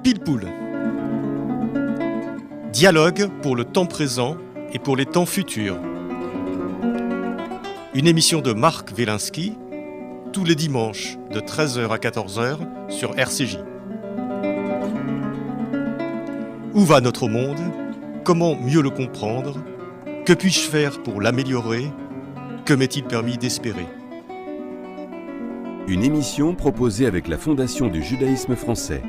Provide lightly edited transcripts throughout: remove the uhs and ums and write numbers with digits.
Pile Poule. Dialogue pour le temps présent et pour les temps futurs. Une émission de Marc Wielinski, tous les dimanches de 13h à 14h sur RCJ. Où va notre monde? Comment mieux le comprendre? Que puis-je faire pour l'améliorer? Que m'est-il permis d'espérer? Une émission proposée avec la Fondation du judaïsme français.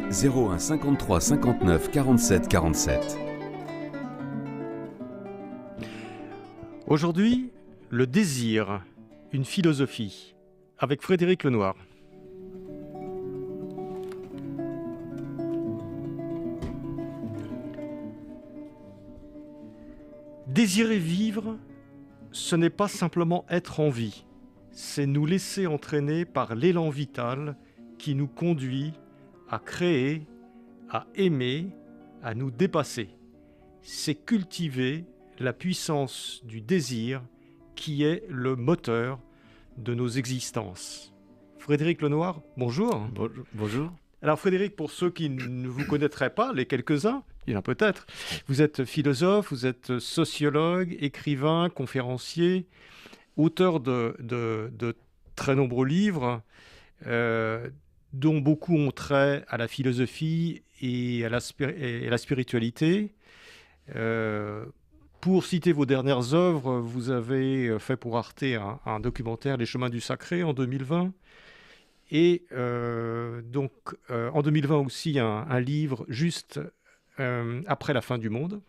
01 53 59 47 47. Aujourd'hui, le désir, une philosophie, avec Frédéric Lenoir. Désirer vivre, ce n'est pas simplement être en vie, c'est nous laisser entraîner par l'élan vital qui nous conduit à créer, à aimer, à nous dépasser. C'est cultiver la puissance du désir qui est le moteur de nos existences. Frédéric Lenoir, bonjour. Bonjour. Alors Frédéric, pour ceux qui ne vous connaîtraient pas, les quelques-uns, il y en a peut-être, vous êtes philosophe, vous êtes sociologue, écrivain, conférencier, auteur de très nombreux livres, dont beaucoup ont trait à la philosophie et à la spiritualité. Pour citer vos dernières œuvres, vous avez fait pour Arte un documentaire, Les chemins du sacré, en 2020. Et en 2020 aussi, un livre juste après la fin du monde.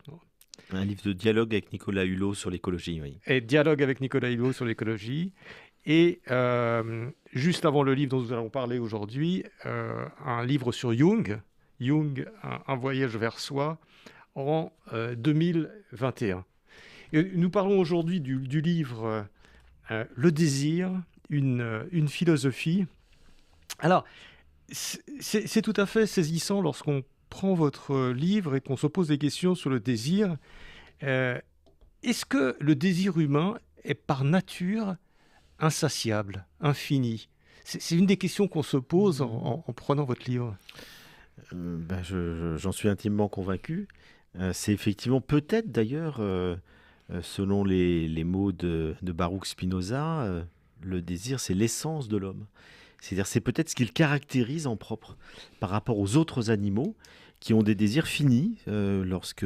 Un livre de dialogue avec Nicolas Hulot sur l'écologie, oui. Et dialogue avec Nicolas Hulot sur l'écologie. Et juste avant le livre dont nous allons parler aujourd'hui, un livre sur Jung, un voyage vers soi, en 2021. Et nous parlons aujourd'hui du livre Le désir, une philosophie. Alors, c'est tout à fait saisissant lorsqu'on prend votre livre et qu'on se pose des questions sur le désir. Est-ce que le désir humain est par nature insatiable, infini? C'est une des questions qu'on se pose en prenant votre livre. J'en suis intimement convaincu. C'est effectivement peut-être d'ailleurs, selon les mots de Baruch Spinoza, le désir c'est l'essence de l'homme. C'est-à-dire c'est peut-être ce qu'il caractérise en propre par rapport aux autres animaux qui ont des désirs finis lorsque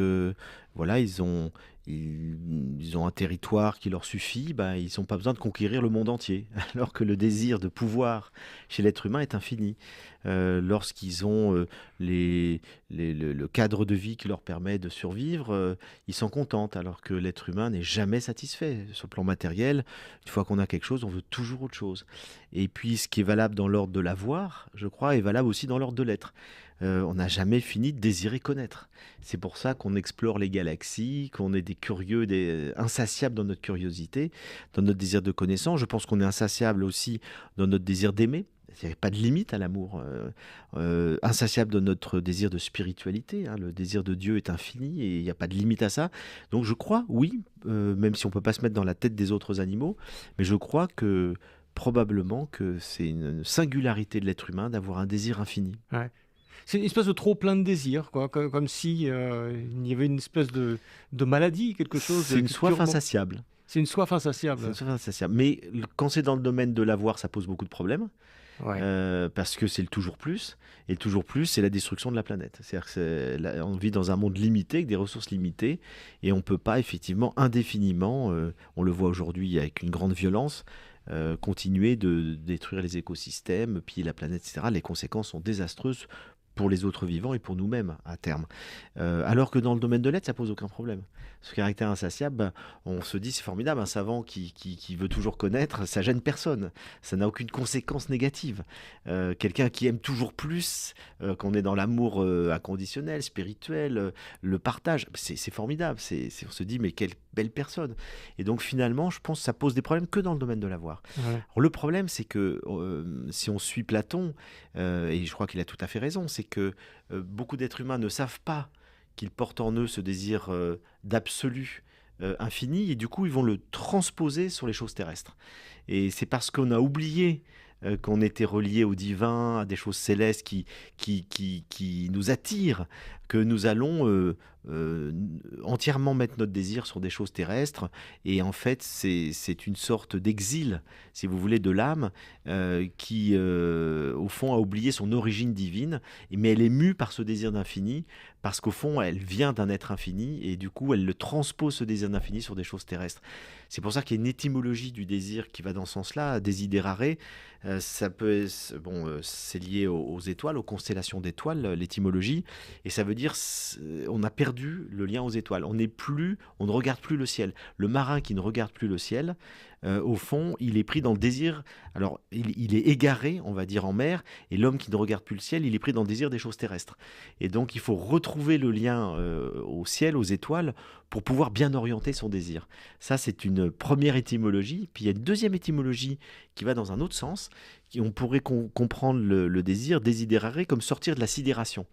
voilà, ils ont un territoire qui leur suffit, ils n'ont pas besoin de conquérir le monde entier. Alors que le désir de pouvoir chez l'être humain est infini. Lorsqu'ils ont le cadre de vie qui leur permet de survivre, ils s'en contentent. Alors que l'être humain n'est jamais satisfait. Sur le plan matériel, une fois qu'on a quelque chose, on veut toujours autre chose. Et puis ce qui est valable dans l'ordre de l'avoir, je crois, est valable aussi dans l'ordre de l'être. On n'a jamais fini de désirer connaître. C'est pour ça qu'on explore les galaxies, qu'on est des curieux, insatiables dans notre curiosité, dans notre désir de connaissance. Je pense qu'on est insatiable aussi dans notre désir d'aimer. Il n'y a pas de limite à l'amour. Insatiable dans notre désir de spiritualité. Le désir de Dieu est infini et il n'y a pas de limite à ça. Donc je crois, oui, même si on ne peut pas se mettre dans la tête des autres animaux, mais je crois que probablement que c'est une singularité de l'être humain d'avoir un désir infini. Ouais. C'est une espèce de trop plein de désirs, quoi, comme si il y avait une espèce de maladie, quelque chose. C'est une soif insatiable. C'est une soif insatiable. C'est une soif insatiable. Mais quand c'est dans le domaine de l'avoir, ça pose beaucoup de problèmes. Ouais. Parce que c'est le toujours plus. Et le toujours plus, c'est la destruction de la planète. C'est-à-dire qu'on vit dans un monde limité, avec des ressources limitées. Et on ne peut pas, effectivement, indéfiniment, on le voit aujourd'hui avec une grande violence, continuer de détruire les écosystèmes, piller la planète, etc. Les conséquences sont désastreuses pour les autres vivants et pour nous-mêmes à terme. Alors que dans le domaine de l'être, ça pose aucun problème. Ce caractère insatiable, on se dit c'est formidable, un savant qui veut toujours connaître, ça gêne personne, ça n'a aucune conséquence négative. Quelqu'un qui aime toujours plus, qu'on est dans l'amour inconditionnel, spirituel, le partage, c'est formidable, on se dit mais quelle belle personne. Et donc finalement, je pense que ça pose des problèmes que dans le domaine de l'avoir. Ouais. Alors, le problème, c'est que si on suit Platon, et je crois qu'il a tout à fait raison, c'est que beaucoup d'êtres humains ne savent pas qu'ils portent en eux ce désir d'absolu infini, et du coup ils vont le transposer sur les choses terrestres. Et c'est parce qu'on a oublié qu'on était relié au divin, à des choses célestes qui nous attirent, que nous allons entièrement mettre notre désir sur des choses terrestres. Et en fait, c'est une sorte d'exil, si vous voulez, de l'âme qui, au fond, a oublié son origine divine, mais elle est mue par ce désir d'infini, parce qu'au fond, elle vient d'un être infini, et du coup, elle le transpose, ce désir d'infini, sur des choses terrestres. C'est pour ça qu'il y a une étymologie du désir qui va dans ce sens-là, desiderare. Ça peut, c'est lié aux étoiles, aux constellations d'étoiles, l'étymologie, et ça veut dire on a perdu le lien aux étoiles. On ne regarde plus le ciel. Le marin qui ne regarde plus le ciel, au fond, il est pris dans le désir. Alors, il est égaré, on va dire, en mer, et l'homme qui ne regarde plus le ciel, il est pris dans le désir des choses terrestres. Et donc, il faut retrouver le lien au ciel, aux étoiles, pour pouvoir bien orienter son désir. Ça, c'est une première étymologie. Puis il y a une deuxième étymologie qui va dans un autre sens. On pourrait comprendre le désir, desiderare, comme sortir de la sidération.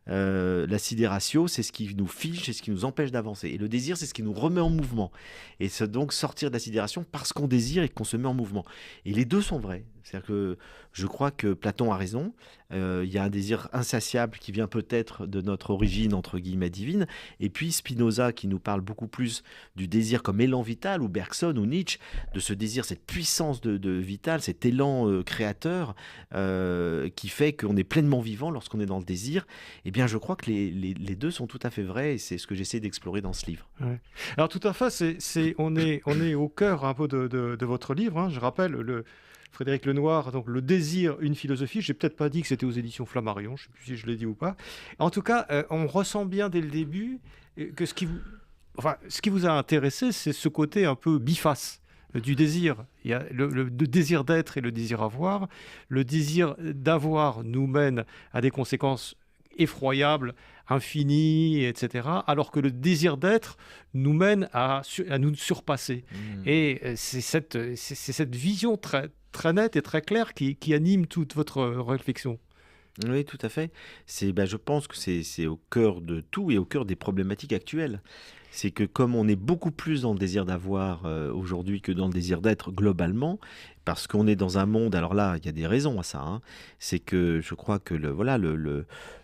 La sidératio, c'est ce qui nous fige, c'est ce qui nous empêche d'avancer. Et le désir, c'est ce qui nous remet en mouvement. Et c'est donc sortir de la sidération parce qu'on désire et qu'on se met en mouvement. Et les deux sont vrais. C'est-à-dire que je crois que Platon a raison. Il y a un désir insatiable qui vient peut-être de notre origine, entre guillemets, divine. Et puis Spinoza, qui nous parle beaucoup plus du désir comme élan vital, ou Bergson, ou Nietzsche, de ce désir, cette puissance de vital, cet élan créateur qui fait qu'on est pleinement vivant lorsqu'on est dans le désir. Eh bien, je crois que les deux sont tout à fait vrais, et c'est ce que j'essaie d'explorer dans ce livre. Ouais. Alors tout à fait, on est au cœur un peu de votre livre, hein. Je rappelle Frédéric Lenoir, donc Le désir, une philosophie. J'ai peut-être pas dit que c'était aux éditions Flammarion, je ne sais plus si je l'ai dit ou pas. En tout cas, on ressent bien dès le début que ce qui vous a intéressé, c'est ce côté un peu biface du désir. Il y a le désir d'être et le désir avoir. Le désir d'avoir nous mène à des conséquences effroyables, infinies, etc. Alors que le désir d'être nous mène à nous surpasser. Et c'est cette vision très, très nette et très claire qui anime toute votre réflexion. Oui, tout à fait. Je pense que c'est au cœur de tout et au cœur des problématiques actuelles. C'est que comme on est beaucoup plus dans le désir d'avoir aujourd'hui que dans le désir d'être globalement, parce qu'on est dans un monde, alors là, il y a des raisons à ça, hein. C'est que je crois que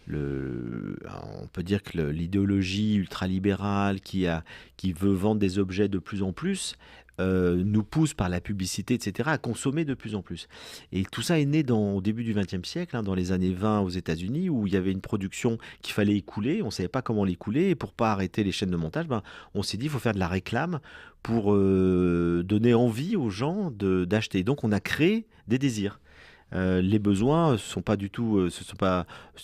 on peut dire que l'idéologie ultralibérale qui veut vendre des objets de plus en plus, nous pousse par la publicité, etc., à consommer de plus en plus. Et tout ça est né au début du XXe siècle, hein, dans les années 20 aux États-Unis, où il y avait une production qu'il fallait écouler, on ne savait pas comment l'écouler, et pour pas arrêter les chaînes de montage, on s'est dit il faut faire de la réclame pour donner envie aux gens d'acheter. Donc on a créé des désirs. Les besoins sont pas du tout,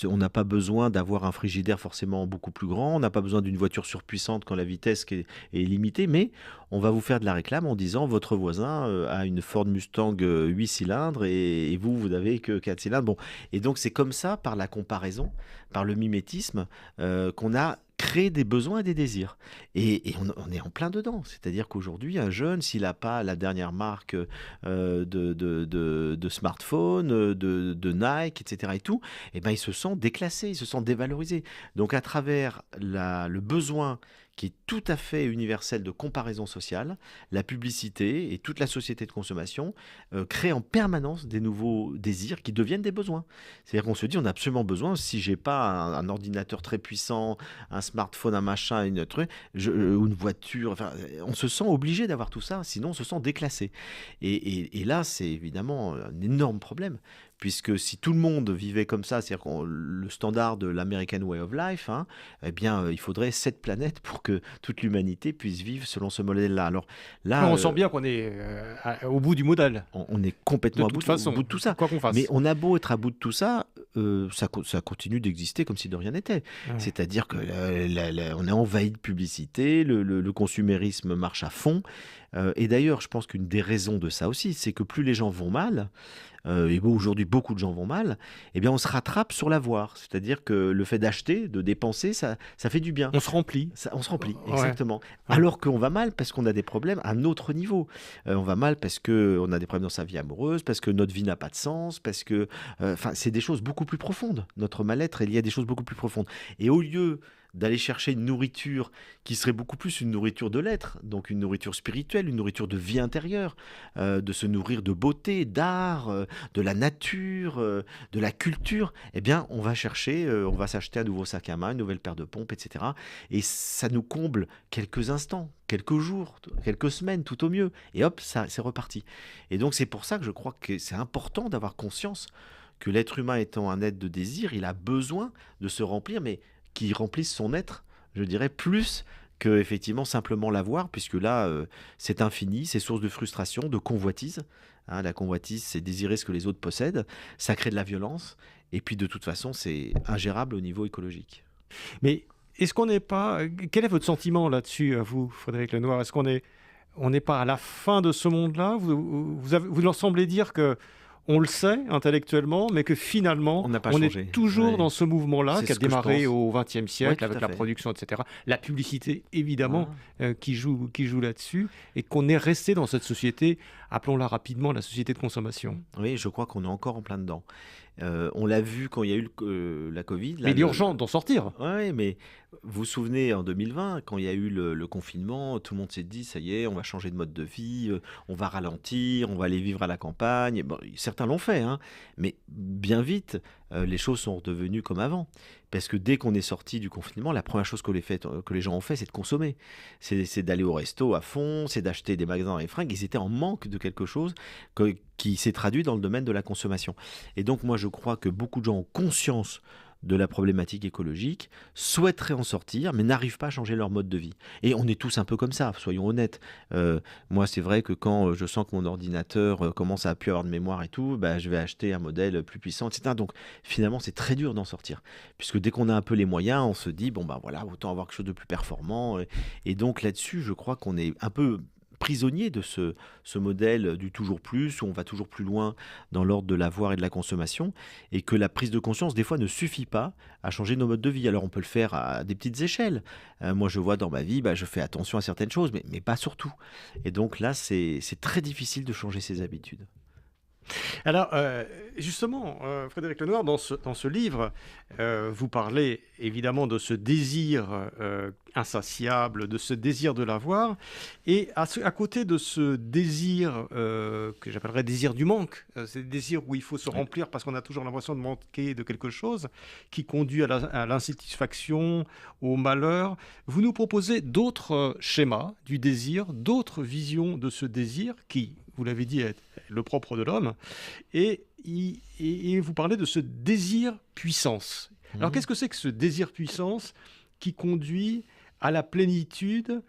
on n'a pas besoin d'avoir un frigidaire forcément beaucoup plus grand, on n'a pas besoin d'une voiture surpuissante quand la vitesse est limitée, mais on va vous faire de la réclame en disant votre voisin a une Ford Mustang 8 cylindres et vous n'avez que 4 cylindres. Bon. Et donc c'est comme ça, par la comparaison, par le mimétisme, qu'on a créé des besoins et des désirs. Et on est en plein dedans. C'est-à-dire qu'aujourd'hui, un jeune, s'il n'a pas la dernière marque de smartphone, de Nike, etc. et tout, eh ben, il se sent déclassé, il se sent dévalorisé. Donc à travers le besoin qui est tout à fait universel de comparaison sociale, la publicité et toute la société de consommation créent en permanence des nouveaux désirs qui deviennent des besoins. C'est-à-dire qu'on se dit on a absolument besoin, si j'ai pas un ordinateur très puissant, un smartphone, un machin, ou une voiture, enfin, on se sent obligé d'avoir tout ça, sinon on se sent déclassé. Et là, c'est évidemment un énorme problème. Puisque si tout le monde vivait comme ça, c'est-à-dire le standard de l'American Way of Life, hein, eh bien, il faudrait 7 planètes pour que toute l'humanité puisse vivre selon ce modèle-là. Alors là, on sent bien qu'on est au bout du modèle. On est complètement au bout de tout ça. Quoi qu'on fasse. Mais on a beau être à bout de tout ça, ça continue d'exister comme si de rien n'était. Ouais. C'est-à-dire que on est envahi de publicité, le consumérisme marche à fond. Et d'ailleurs, je pense qu'une des raisons de ça aussi, c'est que plus les gens vont mal, et aujourd'hui beaucoup de gens vont mal, eh bien on se rattrape sur l'avoir. C'est-à-dire que le fait d'acheter, de dépenser, ça fait du bien. On se remplit. On se remplit, exactement. Ouais. Alors qu'on va mal parce qu'on a des problèmes à un autre niveau. On va mal parce qu'on a des problèmes dans sa vie amoureuse, parce que notre vie n'a pas de sens, parce que c'est des choses beaucoup plus profondes. Notre mal-être est lié à des choses beaucoup plus profondes. Et au lieu d'aller chercher une nourriture qui serait beaucoup plus une nourriture de l'être, donc une nourriture spirituelle, une nourriture de vie intérieure, de se nourrir de beauté, d'art, de la nature, de la culture, eh bien, on va s'acheter un nouveau sac à main, une nouvelle paire de pompes, etc. Et ça nous comble quelques instants, quelques jours, quelques semaines, tout au mieux. Et hop, ça, c'est reparti. Et donc, c'est pour ça que je crois que c'est important d'avoir conscience que l'être humain étant un être de désir, il a besoin de se remplir, mais qu'il remplisse son être, je dirais, plus que effectivement simplement l'avoir, puisque là, c'est infini, c'est source de frustration, de convoitise. Hein, la convoitise, c'est désirer ce que les autres possèdent, ça crée de la violence, et puis de toute façon, c'est ingérable au niveau écologique. Mais est-ce qu'on n'est pas... Quel est votre sentiment là-dessus, à vous, Frédéric Lenoir? Est-ce on n'est pas à la fin de ce monde-là? Vous leur semblez dire que on le sait intellectuellement, mais que finalement, on est toujours dans ce mouvement-là qui a démarré au XXe siècle avec la production, etc. La publicité, évidemment, qui joue là-dessus, et qu'on est resté dans cette société, appelons-la rapidement la société de consommation. Oui, je crois qu'on est encore en plein dedans. On l'a vu quand il y a eu la Covid. Mais il est urgent d'en sortir. Oui, mais vous vous souvenez, en 2020, quand il y a eu le confinement, tout le monde s'est dit, ça y est, on va changer de mode de vie, on va ralentir, on va aller vivre à la campagne. Bon, certains l'ont fait, hein, mais bien vite, les choses sont redevenues comme avant. Parce que dès qu'on est sorti du confinement, la première chose que les gens ont fait, c'est de consommer. C'est d'aller au resto à fond, c'est d'acheter des magasins et fringues. Ils étaient en manque de quelque chose qui s'est traduit dans le domaine de la consommation. Et donc moi, je crois que beaucoup de gens ont conscience de la problématique écologique, souhaiteraient en sortir, mais n'arrivent pas à changer leur mode de vie. Et on est tous un peu comme ça, soyons honnêtes. Moi, c'est vrai que quand je sens que mon ordinateur commence à plus avoir de mémoire et tout, bah, je vais acheter un modèle plus puissant, etc. Donc, finalement, c'est très dur d'en sortir. Puisque dès qu'on a un peu les moyens, on se dit, bon, bah voilà, autant avoir quelque chose de plus performant. Et donc, là-dessus, je crois qu'on est un peu prisonnier de ce modèle du toujours plus, où on va toujours plus loin dans l'ordre de l'avoir et de la consommation, et que la prise de conscience, des fois, ne suffit pas à changer nos modes de vie. Alors, on peut le faire à des petites échelles. Moi, je vois dans ma vie, je fais attention à certaines choses, mais pas surtout. Et donc là, c'est très difficile de changer ses habitudes. Alors, justement, Frédéric Lenoir, dans ce livre, vous parlez évidemment de ce désir insatiable, de ce désir de l'avoir, et à côté de ce désir que j'appellerais désir du manque, c'est le désir où il faut se remplir parce qu'on a toujours l'impression de manquer de quelque chose, qui conduit à l'insatisfaction, au malheur, vous nous proposez d'autres schémas du désir, d'autres visions de ce désir qui, vous l'avez dit, est le propre de l'homme, et vous parlez de ce désir puissance. Alors qu'est-ce que c'est que ce désir puissance qui conduit à la plénitude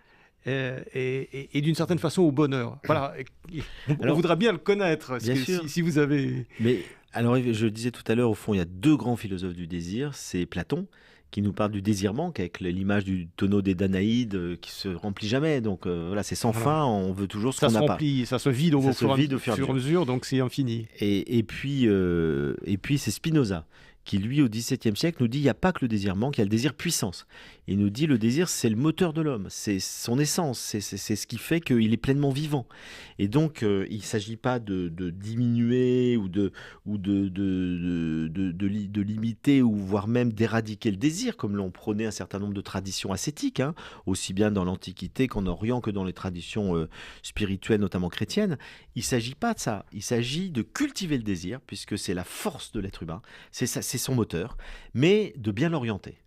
et d'une certaine façon au bonheur? Voilà, on voudrait bien le connaître, si vous avez... Mais alors, je disais tout à l'heure, au fond, il y a deux grands philosophes du désir, c'est Platon, qui nous parle du désir manque, avec l'image du tonneau des Danaïdes qui se remplit jamais. Donc voilà, c'est sans fin, on veut toujours ce qu'on n'a pas. Ça se vide au fur et à mesure, donc c'est infini. Et puis c'est Spinoza, qui lui, au XVIIe siècle, nous dit il n'y a pas que le désir manque, il y a le désir puissance. Il nous dit le désir, c'est le moteur de l'homme, c'est son essence, c'est ce qui fait qu'il est pleinement vivant. Et donc, il ne s'agit pas de diminuer ou de limiter, ou voire même d'éradiquer le désir, comme l'ont prôné un certain nombre de traditions ascétiques, hein, aussi bien dans l'Antiquité qu'en Orient que dans les traditions spirituelles, notamment chrétiennes. Il ne s'agit pas de ça, il s'agit de cultiver le désir, puisque c'est la force de l'être humain, c'est son moteur, mais de bien l'orienter.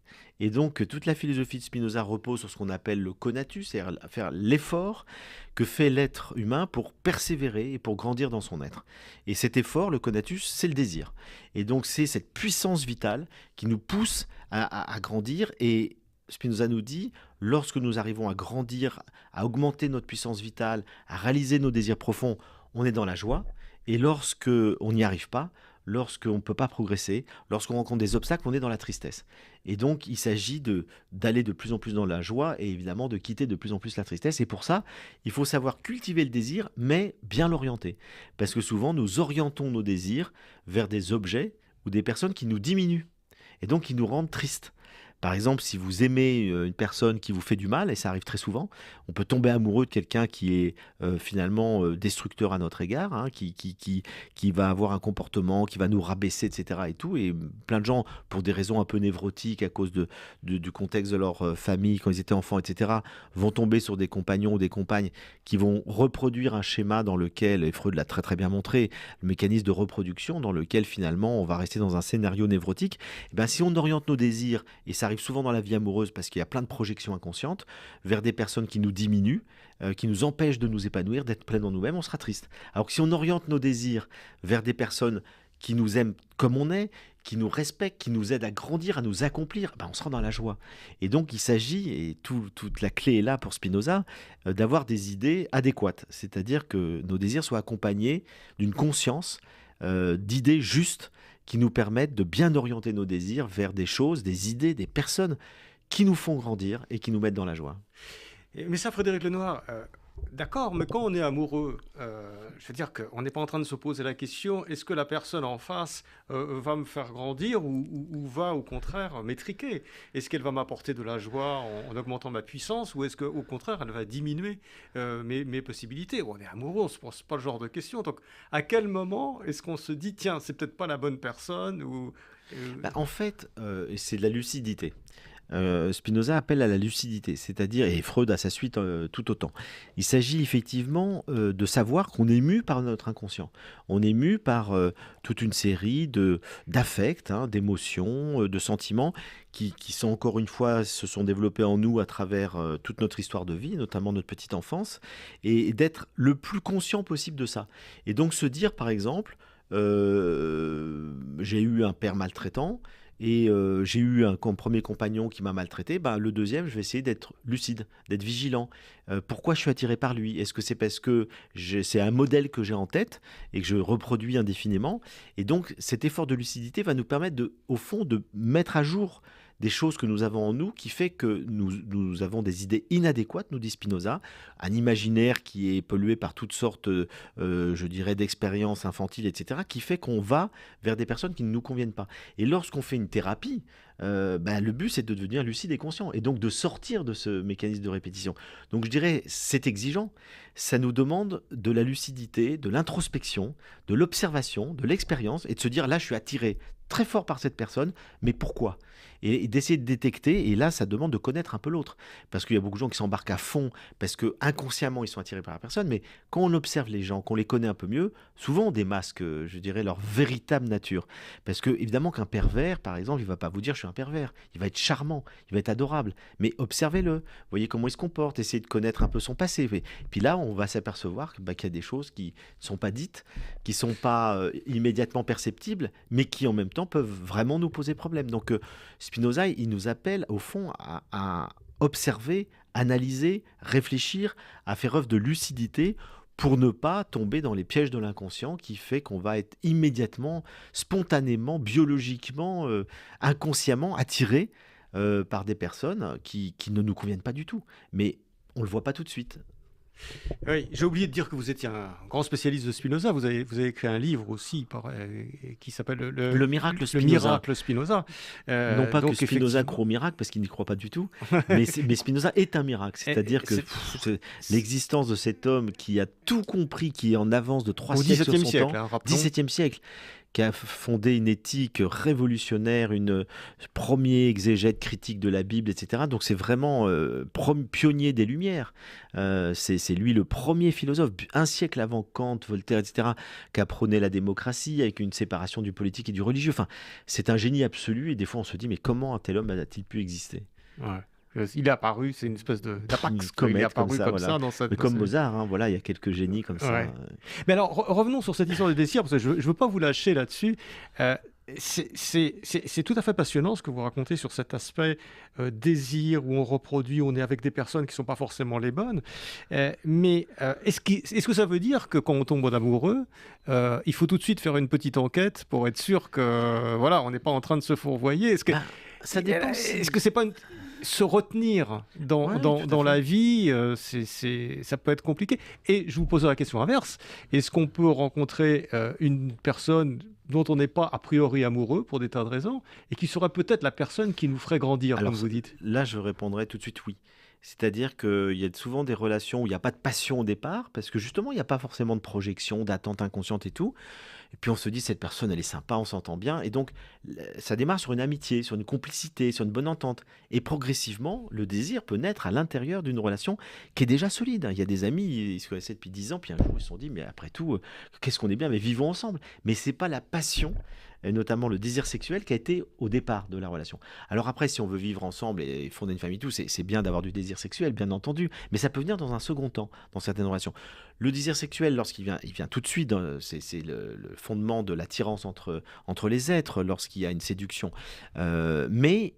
Et donc, toute la philosophie de Spinoza repose sur ce qu'on appelle le conatus, c'est-à-dire faire l'effort que fait l'être humain pour persévérer et pour grandir dans son être. Et cet effort, le conatus, c'est le désir. Et donc, c'est cette puissance vitale qui nous pousse à grandir. Et Spinoza nous dit, lorsque nous arrivons à grandir, à augmenter notre puissance vitale, à réaliser nos désirs profonds, on est dans la joie. Et lorsque on n'y arrive pas, lorsqu'on ne peut pas progresser, lorsqu'on rencontre des obstacles, on est dans la tristesse. Et donc, il s'agit d'aller de plus en plus dans la joie et évidemment de quitter de plus en plus la tristesse. Et pour ça, il faut savoir cultiver le désir, mais bien l'orienter. Parce que souvent, nous orientons nos désirs vers des objets ou des personnes qui nous diminuent et donc qui nous rendent tristes. Par exemple, si vous aimez une personne qui vous fait du mal, et ça arrive très souvent, on peut tomber amoureux de quelqu'un qui est finalement destructeur à notre égard, hein, qui va avoir un comportement, qui va nous rabaisser, etc. Et tout. Et plein de gens, pour des raisons un peu névrotiques, à cause du contexte de leur famille, quand ils étaient enfants, etc., vont tomber sur des compagnons ou des compagnes qui vont reproduire un schéma dans lequel, et Freud l'a très très bien montré, le mécanisme de reproduction dans lequel finalement on va rester dans un scénario névrotique. Et bien, si on oriente nos désirs, et ça arrive souvent dans la vie amoureuse parce qu'il y a plein de projections inconscientes, vers des personnes qui nous diminuent, qui nous empêchent de nous épanouir, d'être pleins en nous-mêmes, on sera triste. Alors que si on oriente nos désirs vers des personnes qui nous aiment comme on est, qui nous respectent, qui nous aident à grandir, à nous accomplir, ben on sera dans la joie. Et donc il s'agit, et toute la clé est là pour Spinoza, d'avoir des idées adéquates. C'est-à-dire que nos désirs soient accompagnés d'une conscience, d'idées justes qui nous permettent de bien orienter nos désirs vers des choses, des idées, des personnes qui nous font grandir et qui nous mettent dans la joie. Mais ça, Frédéric Lenoir, d'accord, mais quand on est amoureux, je veux dire qu'on n'est pas en train de se poser la question, est-ce que la personne en face va me faire grandir ou va au contraire m'étriquer? Est-ce qu'elle va m'apporter de la joie en augmentant ma puissance ou est-ce qu'au contraire elle va diminuer mes possibilités? On est amoureux, on ne se pose pas le genre de questions. Donc à quel moment est-ce qu'on se dit, tiens, c'est peut-être pas la bonne personne En fait, c'est de la lucidité. Spinoza appelle à la lucidité, c'est-à-dire, et Freud à sa suite tout autant. Il s'agit effectivement de savoir qu'on est mu par notre inconscient. On est mu par toute une série d'affects, hein, d'émotions, de sentiments qui sont encore une fois, se sont développés en nous à travers toute notre histoire de vie, notamment notre petite enfance, et d'être le plus conscient possible de ça. Et donc se dire, par exemple, j'ai eu un père maltraitant, et j'ai eu un premier compagnon qui m'a maltraité, le deuxième, je vais essayer d'être lucide, d'être vigilant. Pourquoi je suis attiré par lui? Est-ce que c'est parce que c'est un modèle que j'ai en tête et que je reproduis indéfiniment? Et donc cet effort de lucidité va nous permettre, au fond, de mettre à jour des choses que nous avons en nous qui fait que nous avons des idées inadéquates, nous dit Spinoza, un imaginaire qui est pollué par toutes sortes, je dirais, d'expériences infantiles, etc., qui fait qu'on va vers des personnes qui ne nous conviennent pas. Et lorsqu'on fait une thérapie, le but c'est de devenir lucide et conscient, et donc de sortir de ce mécanisme de répétition. Donc je dirais, c'est exigeant, ça nous demande de la lucidité, de l'introspection, de l'observation, de l'expérience, et de se dire, là je suis attiré très fort par cette personne, mais pourquoi? Et d'essayer de détecter, et là ça demande de connaître un peu l'autre, parce qu'il y a beaucoup de gens qui s'embarquent à fond, parce que inconsciemment ils sont attirés par la personne, mais quand on observe les gens, qu'on les connaît un peu mieux, souvent on démasque, je dirais, leur véritable nature. Parce que évidemment qu'un pervers, par exemple, il va pas vous dire je suis un pervers, il va être charmant, il va être adorable, mais observez-le, voyez comment il se comporte, essayez de connaître un peu son passé. Et puis là on va s'apercevoir qu'il y a des choses qui ne sont pas dites, qui ne sont pas immédiatement perceptibles, mais qui en même temps peuvent vraiment nous poser problème. Donc Spinoza, il nous appelle au fond à observer, analyser, réfléchir, à faire œuvre de lucidité pour ne pas tomber dans les pièges de l'inconscient qui fait qu'on va être immédiatement, spontanément, biologiquement, inconsciemment attiré par des personnes qui ne nous conviennent pas du tout. Mais on ne le voit pas tout de suite. Oui, j'ai oublié de dire que vous étiez un grand spécialiste de Spinoza. Vous avez écrit un livre aussi qui s'appelle Le miracle Spinoza. Le miracle Spinoza. Non pas que Spinoza croit au miracle, parce qu'il n'y croit pas du tout, mais Spinoza est un miracle. C'est-à-dire que l'existence de cet homme qui a tout compris, qui est en avance de 3 siècles sur son temps, 17e siècle, qui a fondé une éthique révolutionnaire, une premier exégète critique de la Bible, etc. Donc c'est vraiment pionnier des Lumières. C'est lui le premier philosophe, un siècle avant Kant, Voltaire, etc., qui a prôné la démocratie avec une séparation du politique et du religieux. Enfin, c'est un génie absolu et des fois on se dit mais comment un tel homme a-t-il pu exister? Ouais. Il est apparu, c'est une espèce d'apax. Il est apparu comme ça dans mais comme Mozart, hein, voilà, il y a quelques génies comme ça. Ouais. Mais alors, revenons sur cette histoire de désir, parce que je ne veux pas vous lâcher là-dessus. C'est tout à fait passionnant ce que vous racontez sur cet aspect désir, où on reproduit, on est avec des personnes qui ne sont pas forcément les bonnes. Mais est-ce que ça veut dire que quand on tombe en amoureux, il faut tout de suite faire une petite enquête pour être sûr que voilà, on n'est pas en train de se fourvoyer? Ça dépend. Est-ce que c'est pas se retenir dans la vie, ça peut être compliqué. Et je vous pose la question inverse. Est-ce qu'on peut rencontrer une personne dont on n'est pas a priori amoureux pour des tas de raisons et qui serait peut-être la personne qui nous ferait grandir, Alors, comme vous dites? là, je répondrai tout de suite oui. C'est-à-dire qu'il y a souvent des relations où il n'y a pas de passion au départ, parce que justement, il n'y a pas forcément de projection, d'attente inconsciente et tout. Et puis on se dit, cette personne, elle est sympa, on s'entend bien. Et donc, ça démarre sur une amitié, sur une complicité, sur une bonne entente. Et progressivement, le désir peut naître à l'intérieur d'une relation qui est déjà solide. Il y a des amis, ils se connaissaient depuis 10 ans, puis un jour, ils se sont dit, mais après tout, qu'est-ce qu'on est bien, mais vivons ensemble. Mais ce n'est pas la passion, et notamment le désir sexuel, qui a été au départ de la relation. Alors après, si on veut vivre ensemble et fonder une famille, tout, c'est bien d'avoir du désir sexuel, bien entendu, mais ça peut venir dans un second temps, dans certaines relations. Le désir sexuel, lorsqu'il vient, il vient tout de suite, c'est le fondement de l'attirance entre les êtres, lorsqu'il y a une séduction. Mais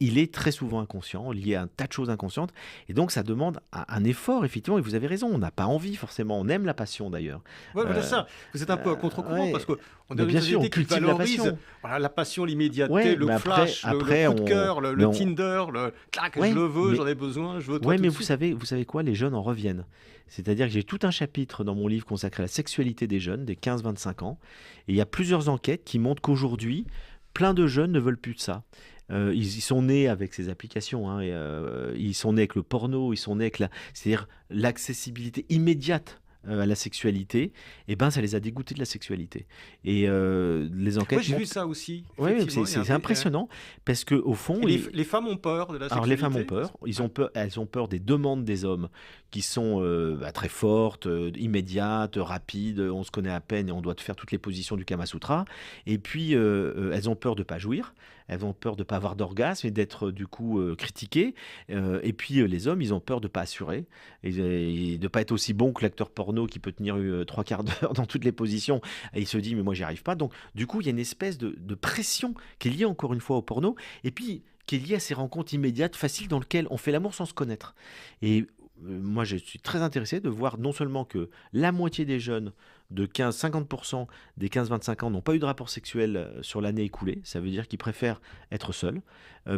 il est très souvent inconscient, lié à un tas de choses inconscientes, et donc ça demande un effort, effectivement, et vous avez raison, on n'a pas envie forcément, on aime la passion d'ailleurs. Ouais, voilà ça. Vous êtes un peu à contre-courant Ouais. parce qu'on est Mais dans une bien sûr, société on qui cultive la valorise passion. voilà, la passion, l'immédiateté, Ouais, le mais flash, après, le coup de cœur, mais le on- Tinder, le clac, Ouais, je le veux, mais- j'en ai besoin, je veux toi Ouais, tout mais de vous suite. savez quoi, les jeunes en reviennent. C'est-à-dire que j'ai tout un chapitre dans mon livre consacré à la sexualité des jeunes, des 15-25 ans, et il y a plusieurs enquêtes qui montrent qu'aujourd'hui, plein de jeunes ne veulent plus de ça. Ils sont nés avec ces applications, hein, et, ils sont nés avec le porno, ils sont nés avec c'est-à-dire l'accessibilité immédiate à la sexualité, et ben ça les a dégoûtés de la sexualité. Et les Moi, enquêtes j'ai vu montrent. ça aussi. Ouais, Effectivement, il y a c'est impressionnant parce que au fond, et les femmes ont peur de la alors sexualité. les femmes ont peur, elles ont peur des demandes des hommes qui sont très fortes, immédiates, rapides, on se connaît à peine et on doit faire toutes les positions du Kama Sutra. Et puis elles ont peur de pas jouir, elles ont peur de pas avoir d'orgasme et d'être du coup critiquées. Et puis les hommes, ils ont peur de pas assurer et de pas être aussi bon que l'acteur porno qui peut tenir 3/4 d'heure dans toutes les positions. Et il se dit mais moi j'y arrive pas. Donc du coup il y a une espèce de pression qui est liée encore une fois au porno. Et puis qui est lié à ces rencontres immédiates, faciles, dans lesquelles on fait l'amour sans se connaître. Et moi, je suis très intéressé de voir non seulement que la moitié des jeunes, de 50% des 15-25 ans, n'ont pas eu de rapport sexuel sur l'année écoulée. Ça veut dire qu'ils préfèrent être seuls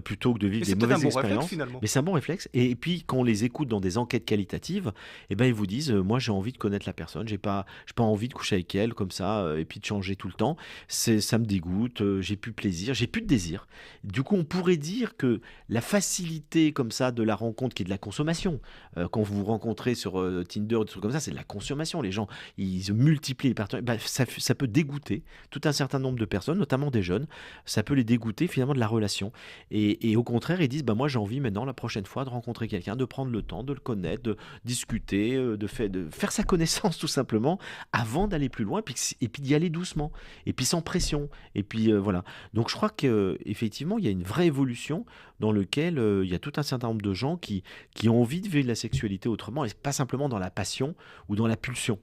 plutôt que de Mais vivre c'est des peut-être un mauvaises bon réflexe expériences. finalement. Mais c'est un bon réflexe. Et puis, quand on les écoute dans des enquêtes qualitatives, eh ben, ils vous disent moi, j'ai envie de connaître la personne, j'ai pas envie de coucher avec elle comme ça, et puis de changer tout le temps. Ça me dégoûte, j'ai plus de plaisir, j'ai plus de désir. Du coup, on pourrait dire que la facilité comme ça de la rencontre, qui est de la consommation, quand vous vous rencontrez sur Tinder, des trucs comme ça, c'est de la consommation. Les gens, ils multiplient les partenaires. Bah, ça peut dégoûter tout un certain nombre de personnes, notamment des jeunes. Ça peut les dégoûter finalement de la relation. Et au contraire, ils disent bah, moi, j'ai envie maintenant, la prochaine fois, de rencontrer quelqu'un, de prendre le temps, de le connaître, de discuter, de faire sa connaissance tout simplement, avant d'aller plus loin, et puis d'y aller doucement, et puis sans pression. Et puis voilà. Donc je crois qu'effectivement, il y a une vraie évolution dans laquelle il y a tout un certain nombre de gens qui ont envie de vivre la sexualité autrement, et pas simplement dans la passion ou dans la pulsion.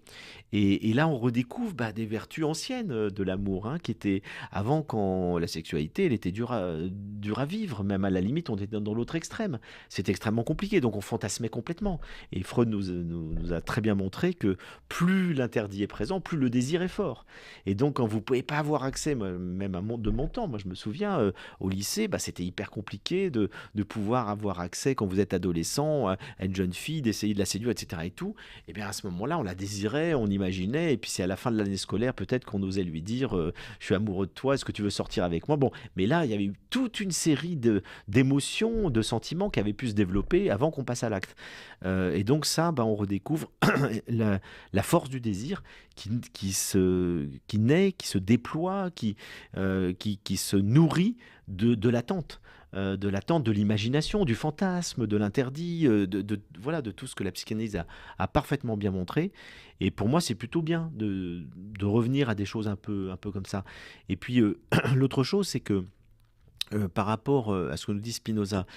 Et là, on redécouvre des vertus anciennes de l'amour, hein, qui étaient avant, quand la sexualité, elle était dure à vivre, même à la limite, on était dans l'autre extrême. C'était extrêmement compliqué, donc on fantasmait complètement. Et Freud nous a très bien montré que plus l'interdit est présent, plus le désir est fort. Et donc, quand vous ne pouvez pas avoir accès, même de mon temps, moi je me souviens, au lycée, c'était hyper compliqué de pouvoir avoir accès, quand vous êtes adolescent, à une jeune fille, d'essayer de la séduire, etc. et tout. Et bien à ce moment-là, on la désirait, on imaginait, et puis c'est à la fin de l'année scolaire, peut-être qu'on osait lui dire je suis amoureux de toi, est-ce que tu veux sortir avec moi? Bon, mais là, il y avait eu toute une série d'émotions, de sentiments qui avaient pu se développer avant qu'on passe à l'acte. Et donc ça, on redécouvre la force du désir qui naît, qui se déploie, qui se nourrit de l'attente. De l'attente, de l'imagination, du fantasme, de l'interdit, voilà, de tout ce que la psychanalyse a parfaitement bien montré. Et pour moi, c'est plutôt bien de revenir à des choses un peu comme ça. Et puis, l'autre chose, c'est que par rapport à ce que nous dit Spinoza,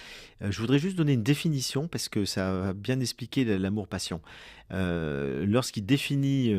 je voudrais juste donner une définition parce que ça va bien expliquer l'amour-passion. Lorsqu'il définit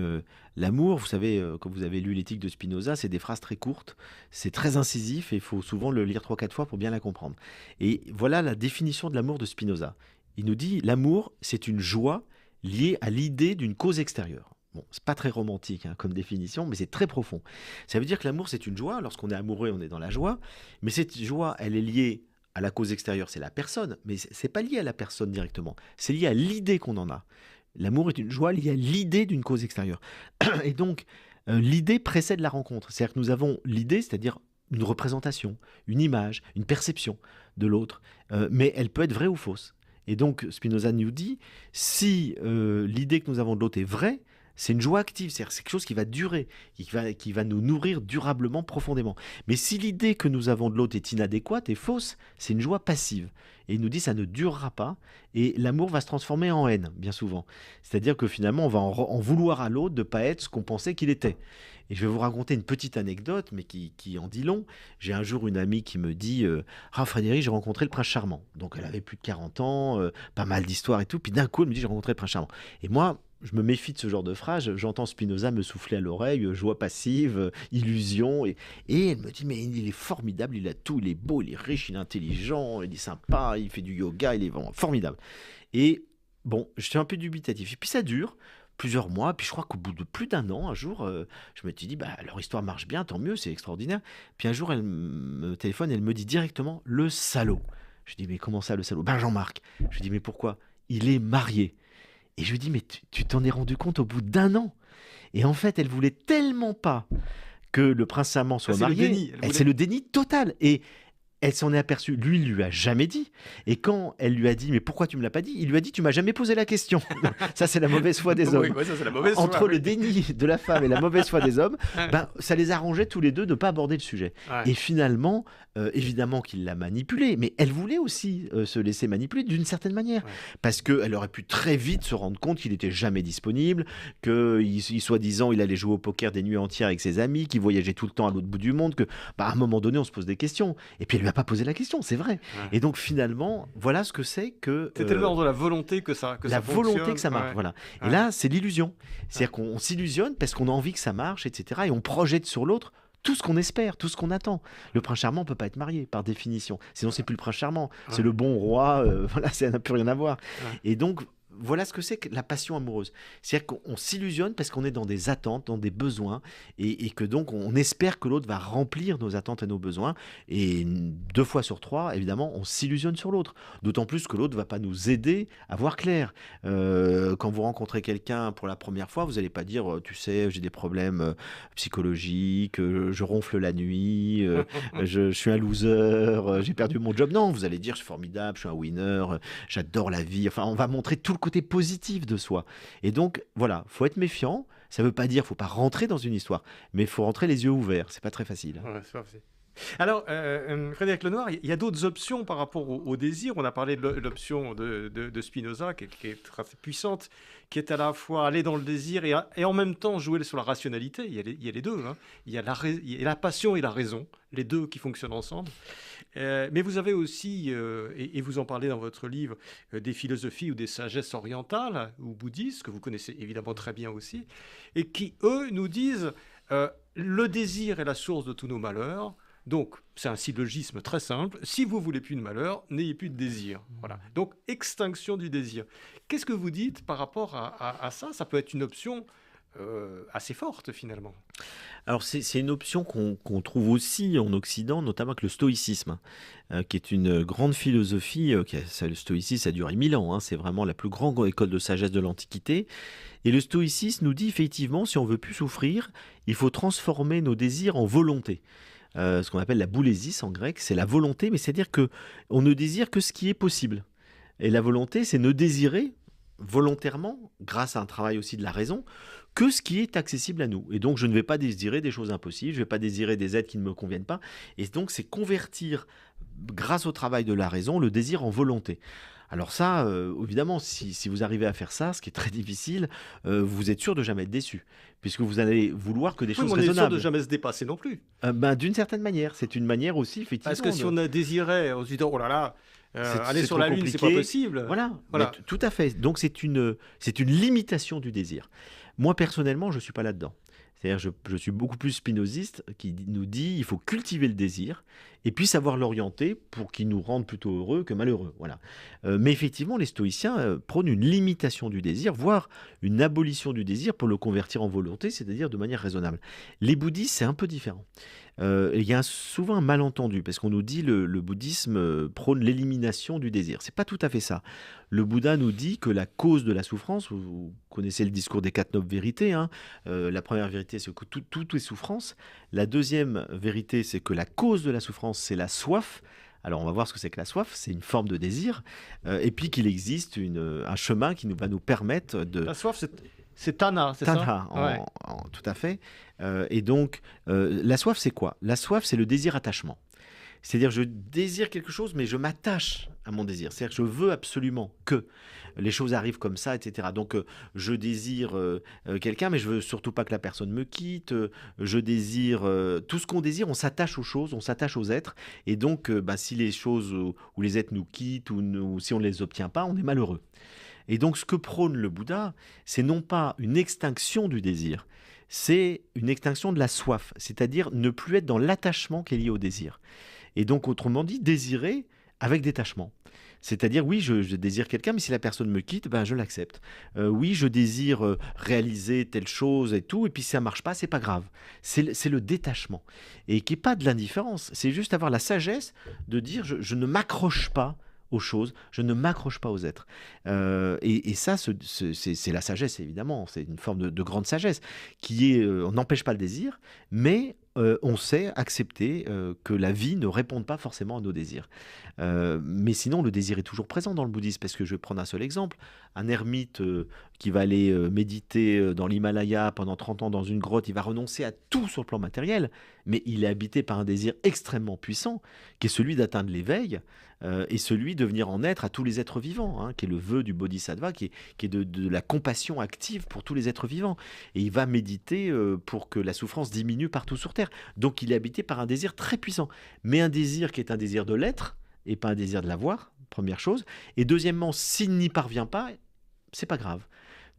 l'amour, vous savez, quand vous avez lu l'éthique de Spinoza, c'est des phrases très courtes, c'est très incisif et il faut souvent le lire 3-4 fois pour bien la comprendre. Et voilà la définition de l'amour de Spinoza. Il nous dit l'amour, c'est une joie liée à l'idée d'une cause extérieure. Bon, c'est pas très romantique comme définition, mais c'est très profond. Ça veut dire que l'amour, c'est une joie. Lorsqu'on est amoureux, on est dans la joie. Mais cette joie, elle est liée à la cause extérieure, c'est la personne, mais c'est pas lié à la personne directement, c'est lié à l'idée qu'on en a. L'amour est une joie liée à l'idée d'une cause extérieure. Et donc, l'idée précède la rencontre. C'est-à-dire que nous avons l'idée, c'est-à-dire une représentation, une image, une perception de l'autre, mais elle peut être vraie ou fausse. Et donc, Spinoza nous dit, si l'idée que nous avons de l'autre est vraie, c'est une joie active, c'est quelque chose qui va durer, qui va nous nourrir durablement, profondément. Mais si l'idée que nous avons de l'autre est inadéquate et fausse, c'est une joie passive. Et il nous dit ça ne durera pas, et l'amour va se transformer en haine, bien souvent. C'est-à-dire que finalement, on va en vouloir à l'autre de ne pas être ce qu'on pensait qu'il était. Et je vais vous raconter une petite anecdote, mais qui en dit long. J'ai un jour une amie qui me dit « Ah Frédéric, j'ai rencontré le prince charmant ». Donc elle avait plus de 40 ans, pas mal d'histoires et tout. Puis d'un coup, elle me dit « J'ai rencontré le prince charmant ». Et moi, je me méfie de ce genre de phrase. J'entends Spinoza me souffler à l'oreille, joie passive, illusion. Et elle me dit, mais il est formidable, il a tout, il est beau, il est riche, il est intelligent, il est sympa, il fait du yoga, il est vraiment formidable. Et bon, j'étais un peu dubitatif. Et puis ça dure plusieurs mois. Puis je crois qu'au bout de plus d'un an, un jour, je me suis dit, bah, leur histoire marche bien, tant mieux, c'est extraordinaire. Puis un jour, elle me téléphone, elle me dit directement, le salaud. Je dis, mais comment ça, le salaud? Ben Jean-Marc. Je dis, mais pourquoi? Il est marié. Et je lui dis, mais tu t'en es rendu compte au bout d'un an? Et en fait, elle voulait tellement pas que le prince amant soit marié. C'est le déni total. Et elle s'en est aperçue. Lui, il lui a jamais dit. Et quand elle lui a dit, mais pourquoi tu me l'as pas dit? Il lui a dit, tu m'as jamais posé la question. Ça, c'est la mauvaise foi des hommes. Oui, ça, c'est la mauvaise Entre foi, le déni de la femme et la mauvaise foi des hommes, ben, ça les arrangeait tous les deux de ne pas aborder le sujet. Ouais. Et finalement, évidemment qu'il l'a manipulée, mais elle voulait aussi se laisser manipuler d'une certaine manière. Ouais. Parce qu'elle aurait pu très vite se rendre compte qu'il n'était jamais disponible, qu'il soi-disant, il allait jouer au poker des nuits entières avec ses amis, qu'il voyageait tout le temps à l'autre bout du monde, que bah, à un moment donné, on se pose des questions. Et puis elle lui a pas posé la question, c'est vrai. Ouais. Et donc finalement, voilà ce que c'est que... C'est tellement de la volonté que ça la volonté fonctionne. que ça marche, Ouais. voilà. Et Ouais. là, c'est l'illusion. C'est-à-dire qu'on s'illusionne parce qu'on a envie que ça marche, etc. Et on projette sur l'autre tout ce qu'on espère, tout ce qu'on attend. Le prince charmant ne peut pas être marié, par définition. Sinon, c'est plus le prince charmant. C'est Ouais. le bon roi. Voilà, ça n'a plus rien à voir. Ouais. Et donc, voilà ce que c'est que la passion amoureuse. C'est-à-dire qu'on s'illusionne parce qu'on est dans des attentes, dans des besoins, et que donc on espère que l'autre va remplir nos attentes et nos besoins. Et 2 fois sur 3, évidemment, on s'illusionne sur l'autre. D'autant plus que l'autre ne va pas nous aider à voir clair. Quand vous rencontrez quelqu'un pour la première fois, vous n'allez pas dire, tu sais, j'ai des problèmes psychologiques, je ronfle la nuit, je suis un loser, j'ai perdu mon job. Non, vous allez dire, je suis formidable, je suis un winner, j'adore la vie. Enfin, on va montrer tout le côté positif de soi. Et donc, voilà, faut être méfiant. Ça ne veut pas dire qu'il ne faut pas rentrer dans une histoire, mais il faut rentrer les yeux ouverts. C'est pas très facile. Ouais, c'est pas facile. Alors, Frédéric Lenoir, il y a d'autres options par rapport au désir. On a parlé de l'option de Spinoza, qui est très puissante, qui est à la fois aller dans le désir et en même temps jouer sur la rationalité. Il y a les deux. Hein. Il y a la passion et la raison, les deux qui fonctionnent ensemble. Mais vous avez aussi, et vous en parlez dans votre livre, des philosophies ou des sagesses orientales ou bouddhistes, que vous connaissez évidemment très bien aussi, et qui, eux, nous disent le désir est la source de tous nos malheurs. Donc, c'est un syllogisme très simple. Si vous voulez plus de malheur, n'ayez plus de désir. Voilà. Donc, extinction du désir. Qu'est-ce que vous dites par rapport à ça? Ça peut être une option assez forte, finalement. Alors, c'est une option qu'on trouve aussi en Occident, notamment avec le stoïcisme, qui est une grande philosophie. Le stoïcisme, ça a duré 1000 ans. Hein, c'est vraiment la plus grande école de sagesse de l'Antiquité. Et le stoïcisme nous dit, effectivement, si on veut plus souffrir, il faut transformer nos désirs en volonté. Ce qu'on appelle la boulésis en grec, c'est la volonté, mais c'est-à-dire qu'on ne désire que ce qui est possible. Et la volonté, c'est ne désirer volontairement, grâce à un travail aussi de la raison, que ce qui est accessible à nous. Et donc, je ne vais pas désirer des choses impossibles, je ne vais pas désirer des aides qui ne me conviennent pas. Et donc, c'est convertir, grâce au travail de la raison, le désir en volonté. Alors ça, évidemment, si vous arrivez à faire ça, ce qui est très difficile, vous êtes sûr de jamais être déçu, puisque vous allez vouloir que des choses On est sûr raisonnables. de jamais se dépasser non plus. D'une certaine manière, c'est une manière aussi, effectivement. Parce que si on a désiré, on se dit, oh là là, aller c'est sur trop la Lune, c'est pas compliqué. possible. Voilà. Voilà. Tout à fait. Donc c'est une limitation du désir. Moi, personnellement, je ne suis pas là-dedans. C'est-à-dire, je suis beaucoup plus spinoziste, qui nous dit il faut cultiver le désir et puis savoir l'orienter pour qu'il nous rende plutôt heureux que malheureux. Voilà. Mais effectivement, les stoïciens prônent une limitation du désir, voire une abolition du désir pour le convertir en volonté, c'est-à-dire de manière raisonnable. Les bouddhistes, c'est un peu différent. il y a souvent un malentendu, parce qu'on nous dit le bouddhisme prône l'élimination du désir. C'est pas tout à fait ça. Le Bouddha nous dit que la cause de la souffrance, vous connaissez le discours des 4 nobles vérités, hein, la première vérité, c'est que tout est souffrance. La deuxième vérité, c'est que la cause de la souffrance, c'est la soif. Alors on va voir ce que c'est que la soif, c'est une forme de désir, et puis qu'il existe un chemin qui va nous permettre de... La soif, c'est Tanha, c'est Tanha, ça? Ouais. tout à fait. Et donc, la soif, c'est quoi? La soif, c'est le désir-attachement. C'est-à-dire, je désire quelque chose, mais je m'attache à mon désir. C'est-à-dire que je veux absolument que les choses arrivent comme ça, etc. Donc, je désire quelqu'un, mais je veux surtout pas que la personne me quitte. Je désire tout ce qu'on désire, on s'attache aux choses, on s'attache aux êtres. Et donc, si les choses ou les êtres nous quittent ou si on ne les obtient pas, on est malheureux. Et donc, ce que prône le Bouddha, c'est non pas une extinction du désir, c'est une extinction de la soif, c'est-à-dire ne plus être dans l'attachement qui est lié au désir. Et donc, autrement dit, désirer avec détachement. C'est-à-dire, oui, je désire quelqu'un, mais si la personne me quitte, ben, je l'accepte. Oui, je désire réaliser telle chose et tout, et puis si ça ne marche pas, c'est pas grave. C'est le détachement. Et qui n'est pas de l'indifférence, c'est juste avoir la sagesse de dire, je ne m'accroche pas aux choses, je ne m'accroche pas aux êtres. Et ça, c'est la sagesse, évidemment. C'est une forme de grande sagesse, qui est, on n'empêche pas le désir, mais on sait accepter que la vie ne réponde pas forcément à nos désirs. Mais sinon, le désir est toujours présent dans le bouddhisme, parce que je vais prendre un seul exemple. Un ermite qui va aller méditer dans l'Himalaya pendant 30 ans dans une grotte, il va renoncer à tout sur le plan matériel, mais il est habité par un désir extrêmement puissant, qui est celui d'atteindre l'éveil, et celui de venir en être à tous les êtres vivants, hein, qui est le vœu du bodhisattva, qui est de la compassion active pour tous les êtres vivants. Et il va méditer pour que la souffrance diminue partout sur Terre. Donc il est habité par un désir très puissant, mais un désir qui est un désir de l'être, et pas un désir de l'avoir, première chose. Et deuxièmement, s'il n'y parvient pas, c'est pas grave.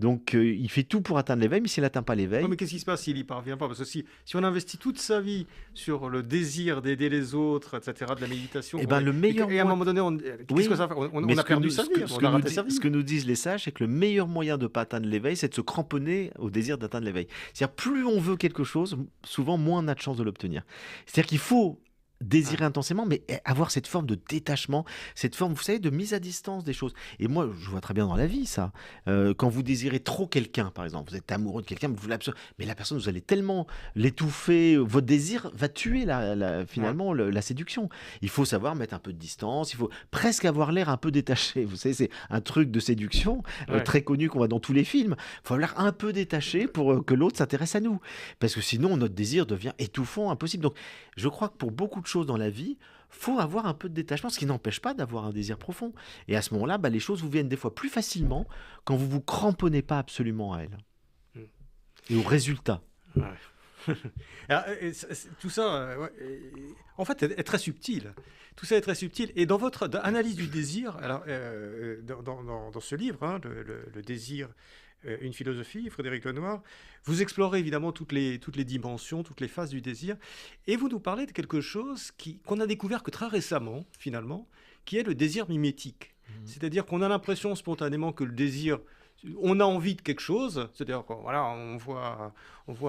Donc il fait tout pour atteindre l'éveil, mais s'il n'atteint pas l'éveil... Ouais, mais qu'est-ce qui se passe s'il n'y parvient pas? Parce que si on investit toute sa vie sur le désir d'aider les autres, etc., de la méditation, et, le meilleur et à un moment donné, qu'est-ce que ça fait? On a perdu sa vie, on a raté sa vie. Ce que nous disent les sages, c'est que le meilleur moyen de ne pas atteindre l'éveil, c'est de se cramponner au désir d'atteindre l'éveil. C'est-à-dire, plus on veut quelque chose, souvent moins on a de chances de l'obtenir. C'est-à-dire qu'il faut désirer intensément, mais avoir cette forme de détachement, cette forme, vous savez, de mise à distance des choses. Et moi, je vois très bien dans la vie ça. Quand vous désirez trop quelqu'un, par exemple, vous êtes amoureux de quelqu'un, mais la personne, vous allez tellement l'étouffer, votre désir va tuer finalement la séduction. Il faut savoir mettre un peu de distance, il faut presque avoir l'air un peu détaché. Vous savez, c'est un truc de séduction très connu qu'on voit dans tous les films. Il faut avoir l'air un peu détaché pour que l'autre s'intéresse à nous. Parce que sinon, notre désir devient étouffant, impossible. Donc, je crois que pour beaucoup de choses dans la vie, faut avoir un peu de détachement, ce qui n'empêche pas d'avoir un désir profond. Et à ce moment-là, les choses vous viennent des fois plus facilement quand vous vous cramponnez pas absolument à elles. Et au résultat. Ouais. Alors, tout ça, en fait, est très subtil. Tout ça est très subtil. Et dans votre analyse du désir, alors, dans ce livre, hein, le désir, une philosophie, Frédéric Lenoir, vous explorez évidemment toutes les dimensions, toutes les phases du désir, et vous nous parlez de quelque chose qu'on a découvert que très récemment, finalement, qui est le désir mimétique. C'est-à-dire qu'on a l'impression spontanément que le désir, on a envie de quelque chose, c'est-à-dire qu'on voilà, on voit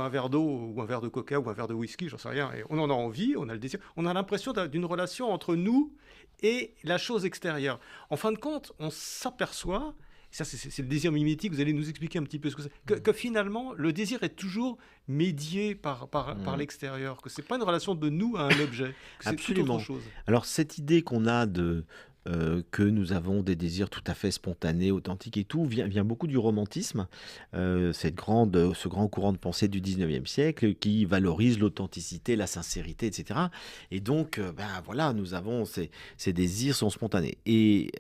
un verre d'eau ou un verre de coca ou un verre de whisky, j'en sais rien, et on en a envie, on a le désir, on a l'impression d'une relation entre nous et la chose extérieure. En fin de compte, on s'aperçoit, ça c'est le désir mimétique, vous allez nous expliquer un petit peu ce que c'est, que finalement le désir est toujours médié par l'extérieur, que c'est pas une relation de nous à un objet, que c'est tout autre chose. Alors cette idée qu'on a que nous avons des désirs tout à fait spontanés, authentiques et tout, vient beaucoup du romantisme, ce grand courant de pensée du 19e siècle qui valorise l'authenticité, la sincérité, etc. Et donc, voilà, nous avons ces désirs sont spontanés. Et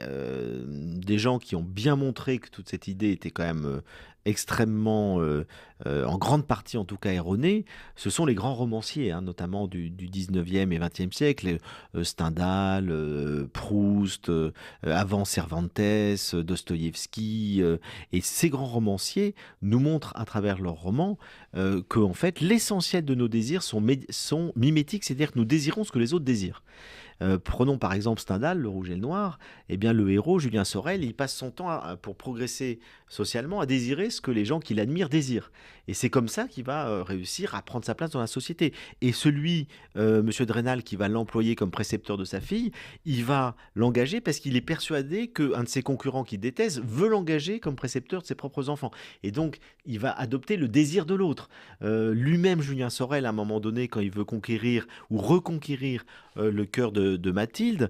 des gens qui ont bien montré que toute cette idée était quand même extrêmement, en grande partie en tout cas erronée, ce sont les grands romanciers, hein, notamment du 19e et 20e siècle, Stendhal, Proust, avant Cervantes, Dostoïevski, et ces grands romanciers nous montrent à travers leurs romans qu'en fait l'essentiel de nos désirs sont mimétiques, c'est-à-dire que nous désirons ce que les autres désirent. Prenons par exemple Stendhal, Le Rouge et le Noir. Eh bien, le héros, Julien Sorel, il passe son temps, pour progresser socialement, à désirer ce que les gens qui l'admirent désirent. Et c'est comme ça qu'il va réussir à prendre sa place dans la société. Et celui, Monsieur Drenal, qui va l'employer comme précepteur de sa fille, il va l'engager parce qu'il est persuadé qu'un de ses concurrents qu'il déteste veut l'engager comme précepteur de ses propres enfants. Et donc, il va adopter le désir de l'autre. Lui-même, Julien Sorel, à un moment donné, quand il veut conquérir ou reconquérir le cœur de Mathilde,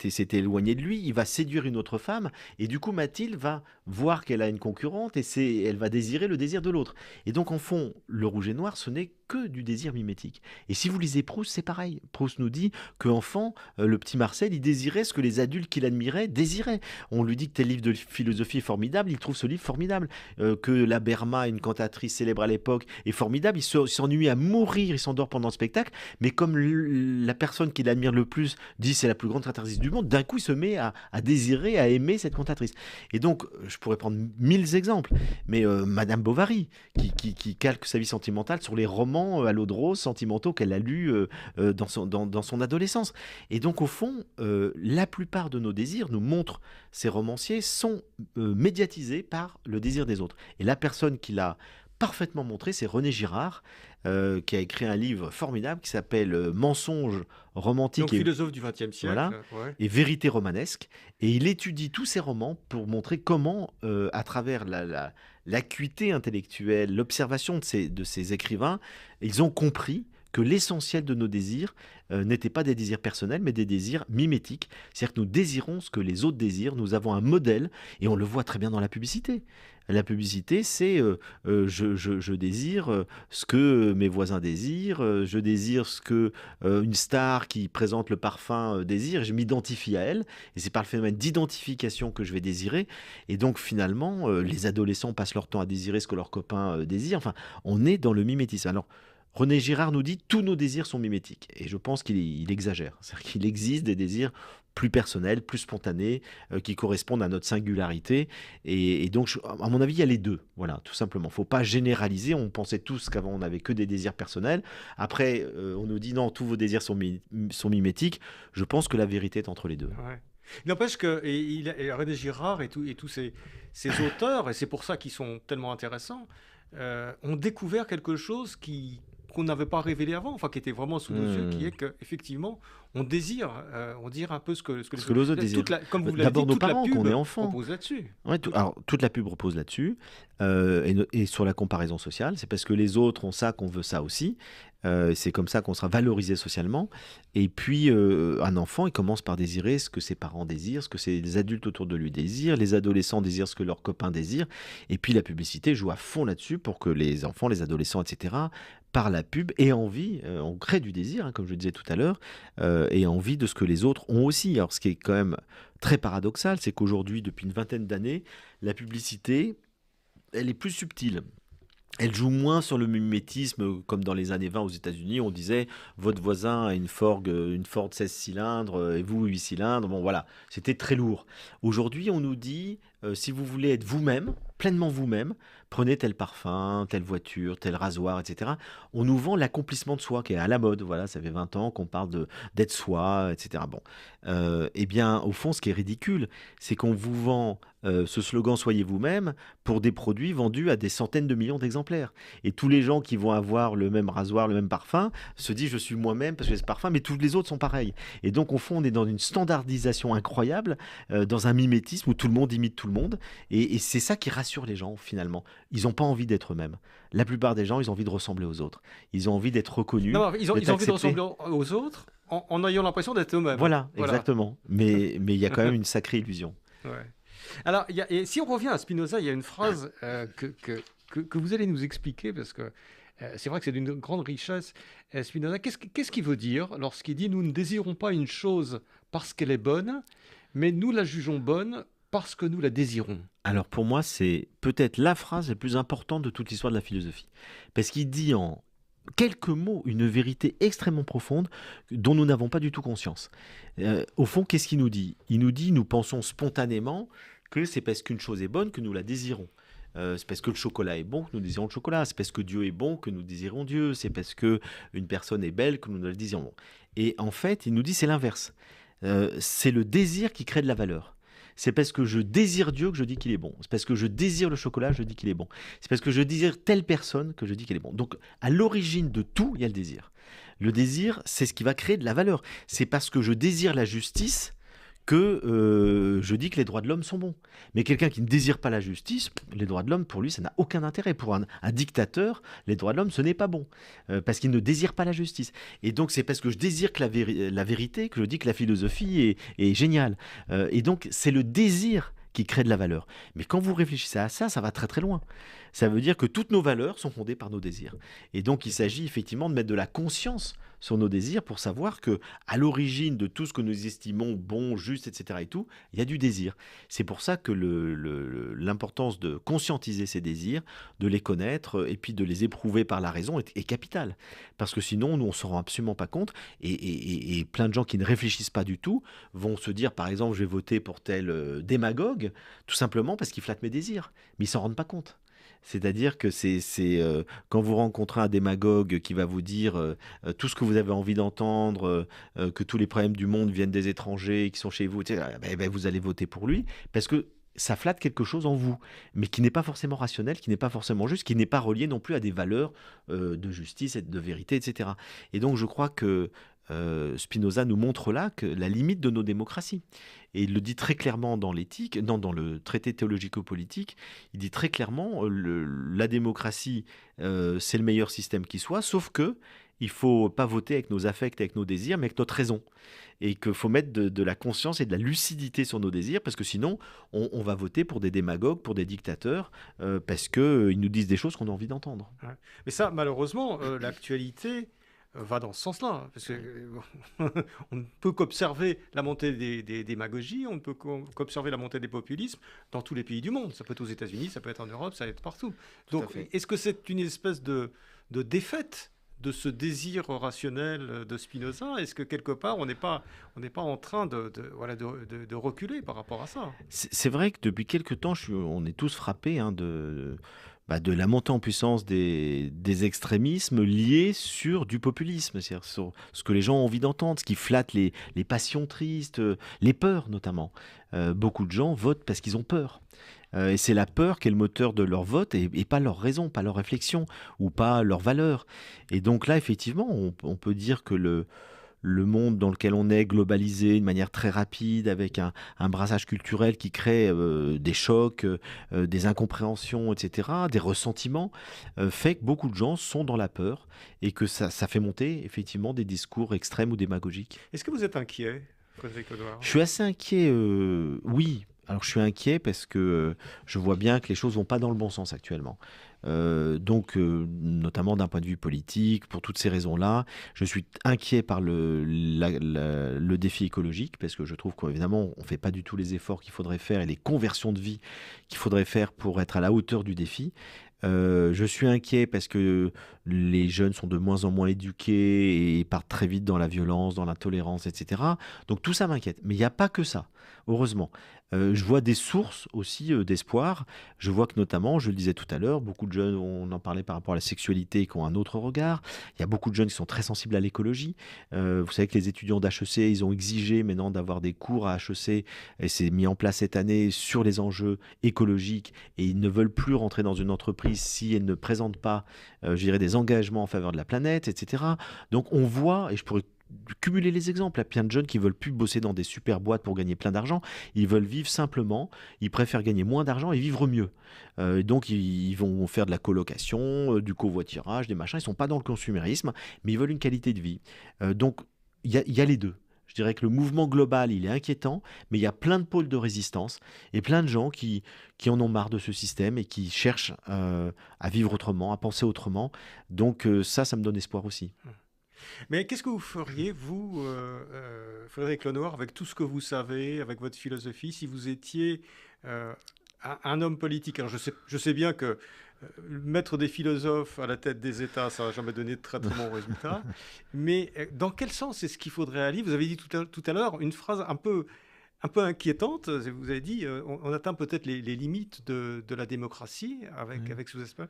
s'était éloignée de lui, il va séduire une autre femme, et du coup, Mathilde va voir qu'elle a une concurrente, et elle va désirer le désir de l'autre. Et donc, en fond, Le Rouge et Noir, ce n'est que du désir mimétique. Et si vous lisez Proust, c'est pareil. Proust nous dit qu'enfant, le petit Marcel, il désirait ce que les adultes qui l'admiraient désiraient. On lui dit que tel livre de philosophie est formidable, il trouve ce livre formidable. Que la Berma, une cantatrice célèbre à l'époque, est formidable, il s'ennuie à mourir, il s'endort pendant le spectacle, mais comme la personne qui l'admire le plus dit c'est la plus grande cantatrice du monde, d'un coup il se met à désirer, à aimer cette cantatrice. Et donc, je pourrais prendre 1000 exemples, mais Madame Bovary, qui calque sa vie sentimentale sur les romans à l'eau de rose sentimentaux qu'elle a lus dans son adolescence. Et donc, au fond, la plupart de nos désirs, nous montrent ces romanciers, sont médiatisés par le désir des autres. Et la personne qui l'a parfaitement montré, c'est René Girard, qui a écrit un livre formidable qui s'appelle Mensonges romantiques. Donc, philosophe du XXe siècle. Voilà, ouais. Et vérité romanesque. Et il étudie tous ces romans pour montrer comment, à travers l'acuité intellectuelle, l'observation de ces écrivains, ils ont compris que l'essentiel de nos désirs n'étaient pas des désirs personnels, mais des désirs mimétiques. C'est-à-dire que nous désirons ce que les autres désirent, nous avons un modèle, et on le voit très bien dans la publicité. La publicité, c'est je désire ce que mes voisins désirent, je désire ce que une star qui présente le parfum désire, je m'identifie à elle, et c'est par le phénomène d'identification que je vais désirer. Et donc finalement, les adolescents passent leur temps à désirer ce que leurs copains désirent. Enfin, on est dans le mimétisme. Alors, René Girard nous dit tous nos désirs sont mimétiques. Et je pense qu'il exagère. C'est-à-dire qu'il existe des désirs plus personnels, plus spontanés, qui correspondent à notre singularité. Et donc, à mon avis, il y a les deux. Voilà, tout simplement. Il ne faut pas généraliser. On pensait tous qu'avant, on n'avait que des désirs personnels. Après, on nous dit non, tous vos désirs sont mimétiques. Je pense que la vérité est entre les deux. Ouais. Il n'empêche que René Girard et tous ces auteurs, et c'est pour ça qu'ils sont tellement intéressants, ont découvert quelque chose qu'on n'avait pas révélé avant, enfin qui était vraiment sous nos yeux, qui est qu'effectivement, on désire un peu ce que les autres désirent. Comme vous l'avez dit, nos parents, toute la pub quand on est enfant, repose là-dessus. Ouais, alors, toute la pub repose là-dessus, et sur la comparaison sociale. C'est parce que les autres ont ça qu'on veut ça aussi. C'est comme ça qu'on sera valorisé socialement. Et puis, un enfant, il commence par désirer ce que ses parents désirent, ce que les adultes autour de lui désirent, les adolescents désirent ce que leurs copains désirent. Et puis, la publicité joue à fond là-dessus pour que les enfants, les adolescents, etc., par la pub, aient envie, on crée du désir, hein, comme je le disais tout à l'heure, aient envie de ce que les autres ont aussi. Alors, ce qui est quand même très paradoxal, c'est qu'aujourd'hui, depuis une vingtaine d'années, la publicité, elle est plus subtile. Elle joue moins sur le mimétisme, comme dans les années 20 aux États-Unis, on disait votre voisin a une Ford 16 cylindres et vous 8 cylindres. Bon, voilà, c'était très lourd. Aujourd'hui, on nous dit si vous voulez être vous-même, pleinement vous-même, prenez tel parfum, telle voiture, tel rasoir, etc. On nous vend l'accomplissement de soi qui est à la mode. Voilà, ça fait 20 ans qu'on parle d'être soi, etc. Bon, eh bien, au fond, ce qui est ridicule, c'est qu'on vous vend ce slogan « Soyez vous-même » pour des produits vendus à des centaines de millions d'exemplaires. Et tous les gens qui vont avoir le même rasoir, le même parfum, se disent « Je suis moi-même parce que j'ai ce parfum », mais tous les autres sont pareils. Et donc, au fond, on est dans une standardisation incroyable, dans un mimétisme où tout le monde imite tout le monde. Et c'est ça qui rassure les gens, finalement. Ils n'ont pas envie d'être eux-mêmes. La plupart des gens, ils ont envie de ressembler aux autres. Ils ont envie d'être reconnus. Non, ils ont envie de ressembler aux autres en ayant l'impression d'être eux-mêmes. Voilà, exactement. Mais il y a quand même une sacrée illusion. Ouais. Alors, et si on revient à Spinoza, il y a une phrase que vous allez nous expliquer, parce que c'est vrai que c'est d'une grande richesse. Spinoza, qu'est-ce qu'il veut dire lorsqu'il dit « Nous ne désirons pas une chose parce qu'elle est bonne, mais nous la jugeons bonne parce que nous la désirons ». Alors pour moi, c'est peut-être la phrase la plus importante de toute l'histoire de la philosophie. Parce qu'il dit en quelques mots une vérité extrêmement profonde dont nous n'avons pas du tout conscience. Au fond, qu'est-ce qu'il nous dit ? Il nous dit, nous pensons spontanément que c'est parce qu'une chose est bonne que nous la désirons. C'est parce que le chocolat est bon que nous désirons le chocolat. C'est parce que Dieu est bon que nous désirons Dieu. C'est parce que une personne est belle que nous le désirons. Et en fait, il nous dit c'est l'inverse. C'est le désir qui crée de la valeur. C'est parce que je désire Dieu que je dis qu'il est bon. C'est parce que je désire le chocolat que je dis qu'il est bon. C'est parce que je désire telle personne que je dis qu'il est bon. Donc, à l'origine de tout, il y a le désir. Le désir, c'est ce qui va créer de la valeur. C'est parce que je désire la justice que je dis que les droits de l'homme sont bons. Mais quelqu'un qui ne désire pas la justice, les droits de l'homme, pour lui, ça n'a aucun intérêt. Pour un dictateur, les droits de l'homme, ce n'est pas bon. Parce qu'il ne désire pas la justice. Et donc, c'est parce que je désire que la vérité que je dis que la philosophie est géniale. Et donc, c'est le désir qui crée de la valeur. Mais quand vous réfléchissez à ça, ça va très très loin. Ça veut dire que toutes nos valeurs sont fondées par nos désirs. Et donc, il s'agit effectivement de mettre de la conscience sur nos désirs pour savoir que à l'origine de tout ce que nous estimons bon, juste, etc. et tout, il y a du désir. C'est pour ça que l'importance de conscientiser ces désirs, de les connaître et puis de les éprouver par la raison est capitale. Parce que sinon, nous, on ne s'en rend absolument pas compte et plein de gens qui ne réfléchissent pas du tout vont se dire, par exemple, je vais voter pour tel démagogue, tout simplement parce qu'il flatte mes désirs. Mais ils ne s'en rendent pas compte. C'est-à-dire que quand vous rencontrez un démagogue qui va vous dire tout ce que vous avez envie d'entendre, que tous les problèmes du monde viennent des étrangers qui sont chez vous, etc., vous allez voter pour lui parce que ça flatte quelque chose en vous, mais qui n'est pas forcément rationnel, qui n'est pas forcément juste, qui n'est pas relié non plus à des valeurs de justice et de vérité, etc. Et donc je crois que Spinoza nous montre là que la limite de nos démocraties. Et il le dit très clairement dans l'éthique, non, dans le traité théologico-politique, il dit très clairement la démocratie, c'est le meilleur système qui soit, sauf que il faut pas voter avec nos affects, avec nos désirs, mais avec notre raison. Et qu'il faut mettre de la conscience et de la lucidité sur nos désirs, parce que sinon, on va voter pour des démagogues, pour des dictateurs, parce qu'ils nous disent des choses qu'on a envie d'entendre. Ouais. Mais ça, malheureusement, l'actualité va dans ce sens-là, parce que on ne peut qu'observer la montée des démagogies, on ne peut qu'observer la montée des populismes dans tous les pays du monde. Ça peut être aux États-Unis, ça peut être en Europe, ça peut être partout. Donc, est-ce que c'est une espèce de défaite de ce désir rationnel de Spinoza? Est-ce que quelque part, on n'est pas en train de reculer par rapport à ça? C'est vrai que depuis quelque temps, on est tous frappés de la montée en puissance des extrémismes liés sur du populisme, c'est-à-dire sur ce que les gens ont envie d'entendre, ce qui flatte les passions tristes, les peurs notamment. Beaucoup de gens votent parce qu'ils ont peur. Et c'est la peur qui est le moteur de leur vote et pas leur raison, pas leur réflexion ou pas leur valeur. Et donc là, effectivement, on peut dire que le monde dans lequel on est globalisé de manière très rapide, avec un brassage culturel qui crée des chocs, des incompréhensions, etc., des ressentiments, fait que beaucoup de gens sont dans la peur et que ça fait monter effectivement des discours extrêmes ou démagogiques. Est-ce que vous êtes inquiet, Frédéric Lenoir? Je suis assez inquiet, oui. Alors je suis inquiet parce que je vois bien que les choses vont pas dans le bon sens actuellement. Notamment d'un point de vue politique, pour toutes ces raisons-là, je suis inquiet par le défi écologique, parce que je trouve qu'évidemment, on ne fait pas du tout les efforts qu'il faudrait faire et les conversions de vie qu'il faudrait faire pour être à la hauteur du défi. Je suis inquiet parce que les jeunes sont de moins en moins éduqués et partent très vite dans la violence, dans l'intolérance, etc. Donc tout ça m'inquiète. Mais il n'y a pas que ça, heureusement. Je vois des sources aussi d'espoir. Je vois que notamment, je le disais tout à l'heure, beaucoup de jeunes, on en parlait par rapport à la sexualité, qui ont un autre regard. Il y a beaucoup de jeunes qui sont très sensibles à l'écologie. Vous savez que les étudiants d'HEC, ils ont exigé maintenant d'avoir des cours à HEC, et c'est mis en place cette année sur les enjeux écologiques, et ils ne veulent plus rentrer dans une entreprise si elle ne présente pas, je dirais, des engagements en faveur de la planète, etc. Donc on voit, et je pourrais cumuler les exemples. Il y a plein de jeunes qui veulent plus bosser dans des super boîtes pour gagner plein d'argent. Ils veulent vivre simplement. Ils préfèrent gagner moins d'argent et vivre mieux. Donc ils vont faire de la colocation, du covoiturage, des machins. Ils sont pas dans le consumérisme, mais ils veulent une qualité de vie. Donc il y a les deux. Je dirais que le mouvement global, il est inquiétant, mais il y a plein de pôles de résistance et plein de gens qui en ont marre de ce système et qui cherchent à vivre autrement, à penser autrement. Donc ça me donne espoir aussi. Mais qu'est-ce que vous feriez, vous, Frédéric Lenoir, avec tout ce que vous savez, avec votre philosophie, si vous étiez un homme politique? Alors je sais bien que mettre des philosophes à la tête des États, ça n'a jamais donné de très très bons résultats. Mais dans quel sens est-ce qu'il faudrait aller? Vous avez dit tout à l'heure une phrase un peu un peu inquiétante. Vous avez dit, on atteint peut-être les limites de la démocratie Ouais. avec sous espèce.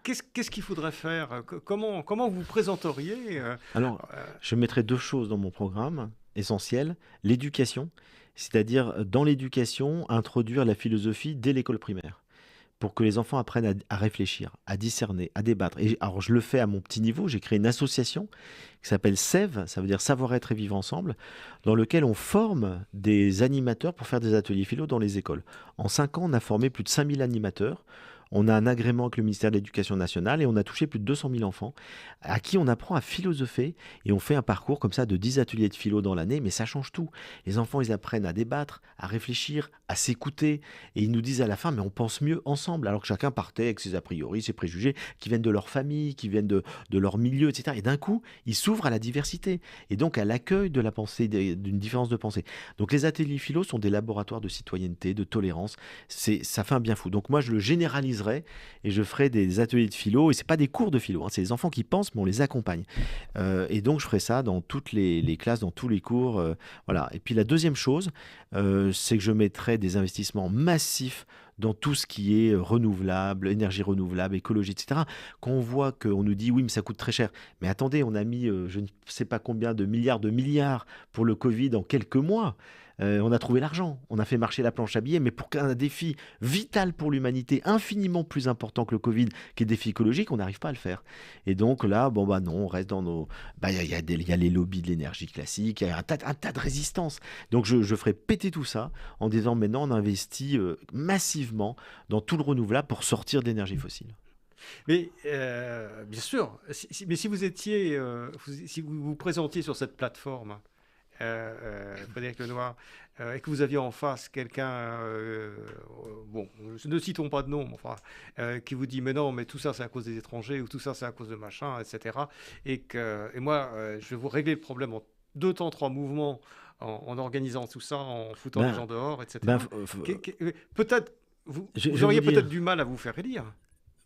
Qu'est-ce qu'il faudrait faire? Comment vous présenteriez Alors, je mettrai 2 choses dans mon programme essentielles. L'éducation, c'est-à-dire, dans l'éducation, introduire la philosophie dès l'école primaire, pour que les enfants apprennent à réfléchir, à discerner, à débattre. Et alors, je le fais à mon petit niveau. J'ai créé une association qui s'appelle SEV, ça veut dire Savoir-être et Vivre Ensemble, dans lequel on forme des animateurs pour faire des ateliers philo dans les écoles. En 5 ans, on a formé plus de 5000 animateurs. On a un agrément avec le ministère de l'Éducation nationale et on a touché plus de 200 000 enfants à qui on apprend à philosopher et on fait un parcours comme ça de 10 ateliers de philo dans l'année, mais ça change tout. Les enfants, ils apprennent à débattre, à réfléchir, à s'écouter et ils nous disent à la fin, mais on pense mieux ensemble, alors que chacun partait avec ses a priori, ses préjugés qui viennent de leur famille, qui viennent de leur milieu, etc. Et d'un coup, ils s'ouvrent à la diversité et donc à l'accueil de la pensée, d'une différence de pensée. Donc les ateliers philo sont des laboratoires de citoyenneté, de tolérance. Ça fait un bien fou. Donc moi, je le généraliserai et je ferai des ateliers de philo. Et c'est pas des cours de philo, hein, c'est les enfants qui pensent, mais on les accompagne. Et donc je ferai ça dans toutes les classes, dans tous les cours. Voilà. Et puis la deuxième chose, c'est que je mettrai des investissements massifs dans tout ce qui est renouvelable, énergie renouvelable, écologie, etc. Quand on voit qu'on nous dit oui, mais ça coûte très cher. Mais attendez, on a mis je ne sais pas combien de milliards pour le Covid en quelques mois. On a trouvé l'argent, on a fait marcher la planche à billets, mais pour qu'un défi vital pour l'humanité, infiniment plus important que le Covid, qui est le défi écologique, on n'arrive pas à le faire. Et donc là, bon bah non, on reste dans nos... Il y a les lobbies de l'énergie classique, il y a un tas de résistances. Donc je ferai péter tout ça en disant maintenant on investit massivement dans tout le renouvelable pour sortir d'énergie fossile. Mais bien sûr, mais si vous étiez, si vous vous présentiez sur cette plateforme, Frédéric Lenoir, et que vous aviez en face quelqu'un, bon, ne citons pas de nom, mais enfin, qui vous dit mais non, mais tout ça c'est à cause des étrangers ou tout ça c'est à cause de machin, etc. Et moi, je vais vous régler le problème en 2 temps, 3 mouvements, en organisant tout ça, en foutant les Ben, gens dehors, ben, etc. Peut-être je vous vais vous auriez peut-être dire. du mal à vous faire élire.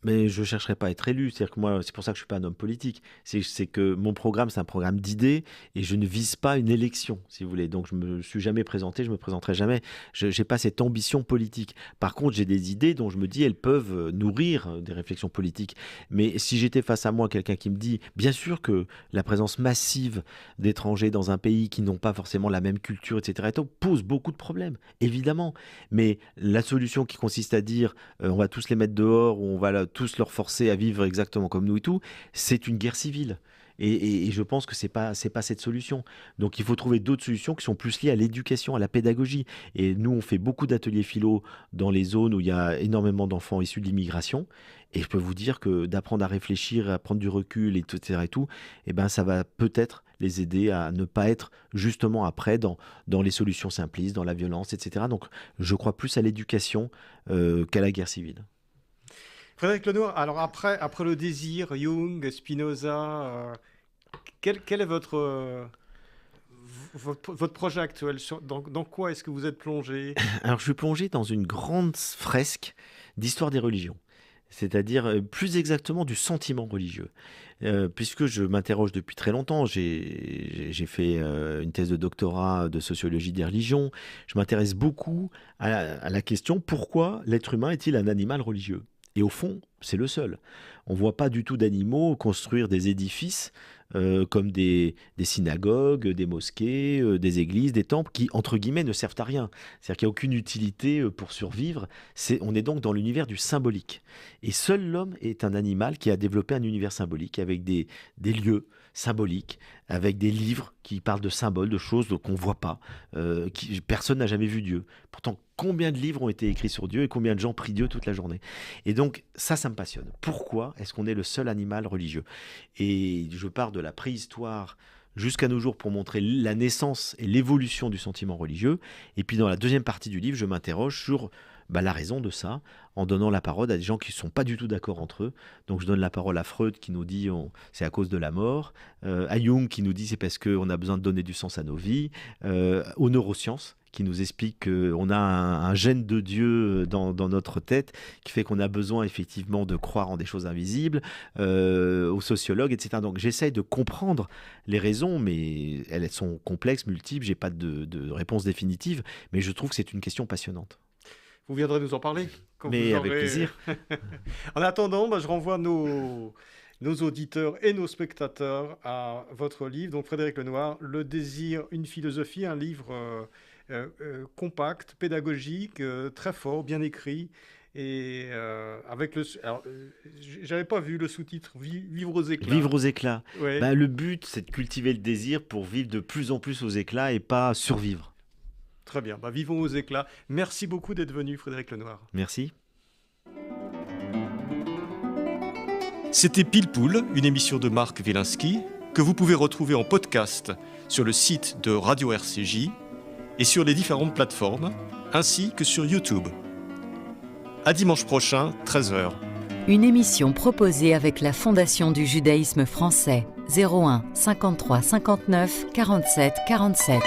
Mais je chercherai pas à être élu. C'est-à-dire que moi, c'est pour ça que je suis pas un homme politique. C'est que mon programme, c'est un programme d'idées et je ne vise pas une élection, si vous voulez. Donc je me suis jamais présenté, je me présenterai jamais. Je n'ai pas cette ambition politique. Par contre, j'ai des idées dont je me dis elles peuvent nourrir des réflexions politiques. Mais si j'étais face à moi quelqu'un qui me dit, bien sûr que la présence massive d'étrangers dans un pays qui n'ont pas forcément la même culture, etc., et tout, pose beaucoup de problèmes, évidemment. Mais la solution qui consiste à dire on va tous les mettre dehors ou on va tous leur forcer à vivre exactement comme nous et tout, c'est une guerre civile. Et je pense que c'est pas cette solution. Donc il faut trouver d'autres solutions qui sont plus liées à l'éducation, à la pédagogie. Et nous, on fait beaucoup d'ateliers philo dans les zones où il y a énormément d'enfants issus de l'immigration. Et je peux vous dire que d'apprendre à réfléchir, à prendre du recul, etc. et tout, eh ben, ça va peut-être les aider à ne pas être justement après dans les solutions simplistes, dans la violence, etc. Donc je crois plus à l'éducation qu'à la guerre civile. Frédéric Lenoir, alors après le désir, Jung, Spinoza, quel est votre projet actuel? Dans quoi est-ce que vous êtes plongé? Alors, je suis plongé dans une grande fresque d'histoire des religions, c'est-à-dire plus exactement du sentiment religieux. Puisque je m'interroge depuis très longtemps, j'ai fait une thèse de doctorat de sociologie des religions, je m'intéresse beaucoup à la question pourquoi l'être humain est-il un animal religieux? Et au fond, c'est le seul. On ne voit pas du tout d'animaux construire des édifices comme des synagogues, des mosquées, des églises, des temples qui, entre guillemets, ne servent à rien. C'est-à-dire qu'il n'y a aucune utilité pour survivre. On est donc dans l'univers du symbolique. Et seul l'homme est un animal qui a développé un univers symbolique avec des lieux symboliques, avec des livres qui parlent de symboles, de choses qu'on ne voit pas. Personne n'a jamais vu Dieu. Pourtant, combien de livres ont été écrits sur Dieu et combien de gens prient Dieu toute la journée. Et donc, ça me passionne. Pourquoi est-ce qu'on est le seul animal religieux? Et je pars de la préhistoire jusqu'à nos jours pour montrer la naissance et l'évolution du sentiment religieux. Et puis dans la deuxième partie du livre, je m'interroge sur la raison de ça, en donnant la parole à des gens qui ne sont pas du tout d'accord entre eux. Donc je donne la parole à Freud qui nous dit c'est à cause de la mort, à Jung qui nous dit c'est parce qu'on a besoin de donner du sens à nos vies, aux neurosciences qui nous explique qu'on a un gène de Dieu dans notre tête qui fait qu'on a besoin effectivement de croire en des choses invisibles, aux sociologues, etc. Donc j'essaye de comprendre les raisons, mais elles sont complexes, multiples, j'ai pas de réponse définitive, mais je trouve que c'est une question passionnante. Vous viendrez nous en parler Mais avec plaisir. En attendant, je renvoie nos auditeurs et nos spectateurs à votre livre, donc Frédéric Lenoir, Le désir, une philosophie, un livre compact, pédagogique, très fort, bien écrit. Et avec le... Alors, j'avais pas vu le sous-titre Vivre aux éclats. Vivre aux éclats. Ouais. Le but, c'est de cultiver le désir pour vivre de plus en plus aux éclats et pas survivre. Très bien. Vivons aux éclats. Merci beaucoup d'être venu, Frédéric Lenoir. Merci. C'était Pile Poule, une émission de Marc Wielinski, que vous pouvez retrouver en podcast sur le site de Radio RCJ et sur les différentes plateformes, ainsi que sur YouTube. À dimanche prochain, 13h. Une émission proposée avec la Fondation du judaïsme français, 01 53 59 47 47.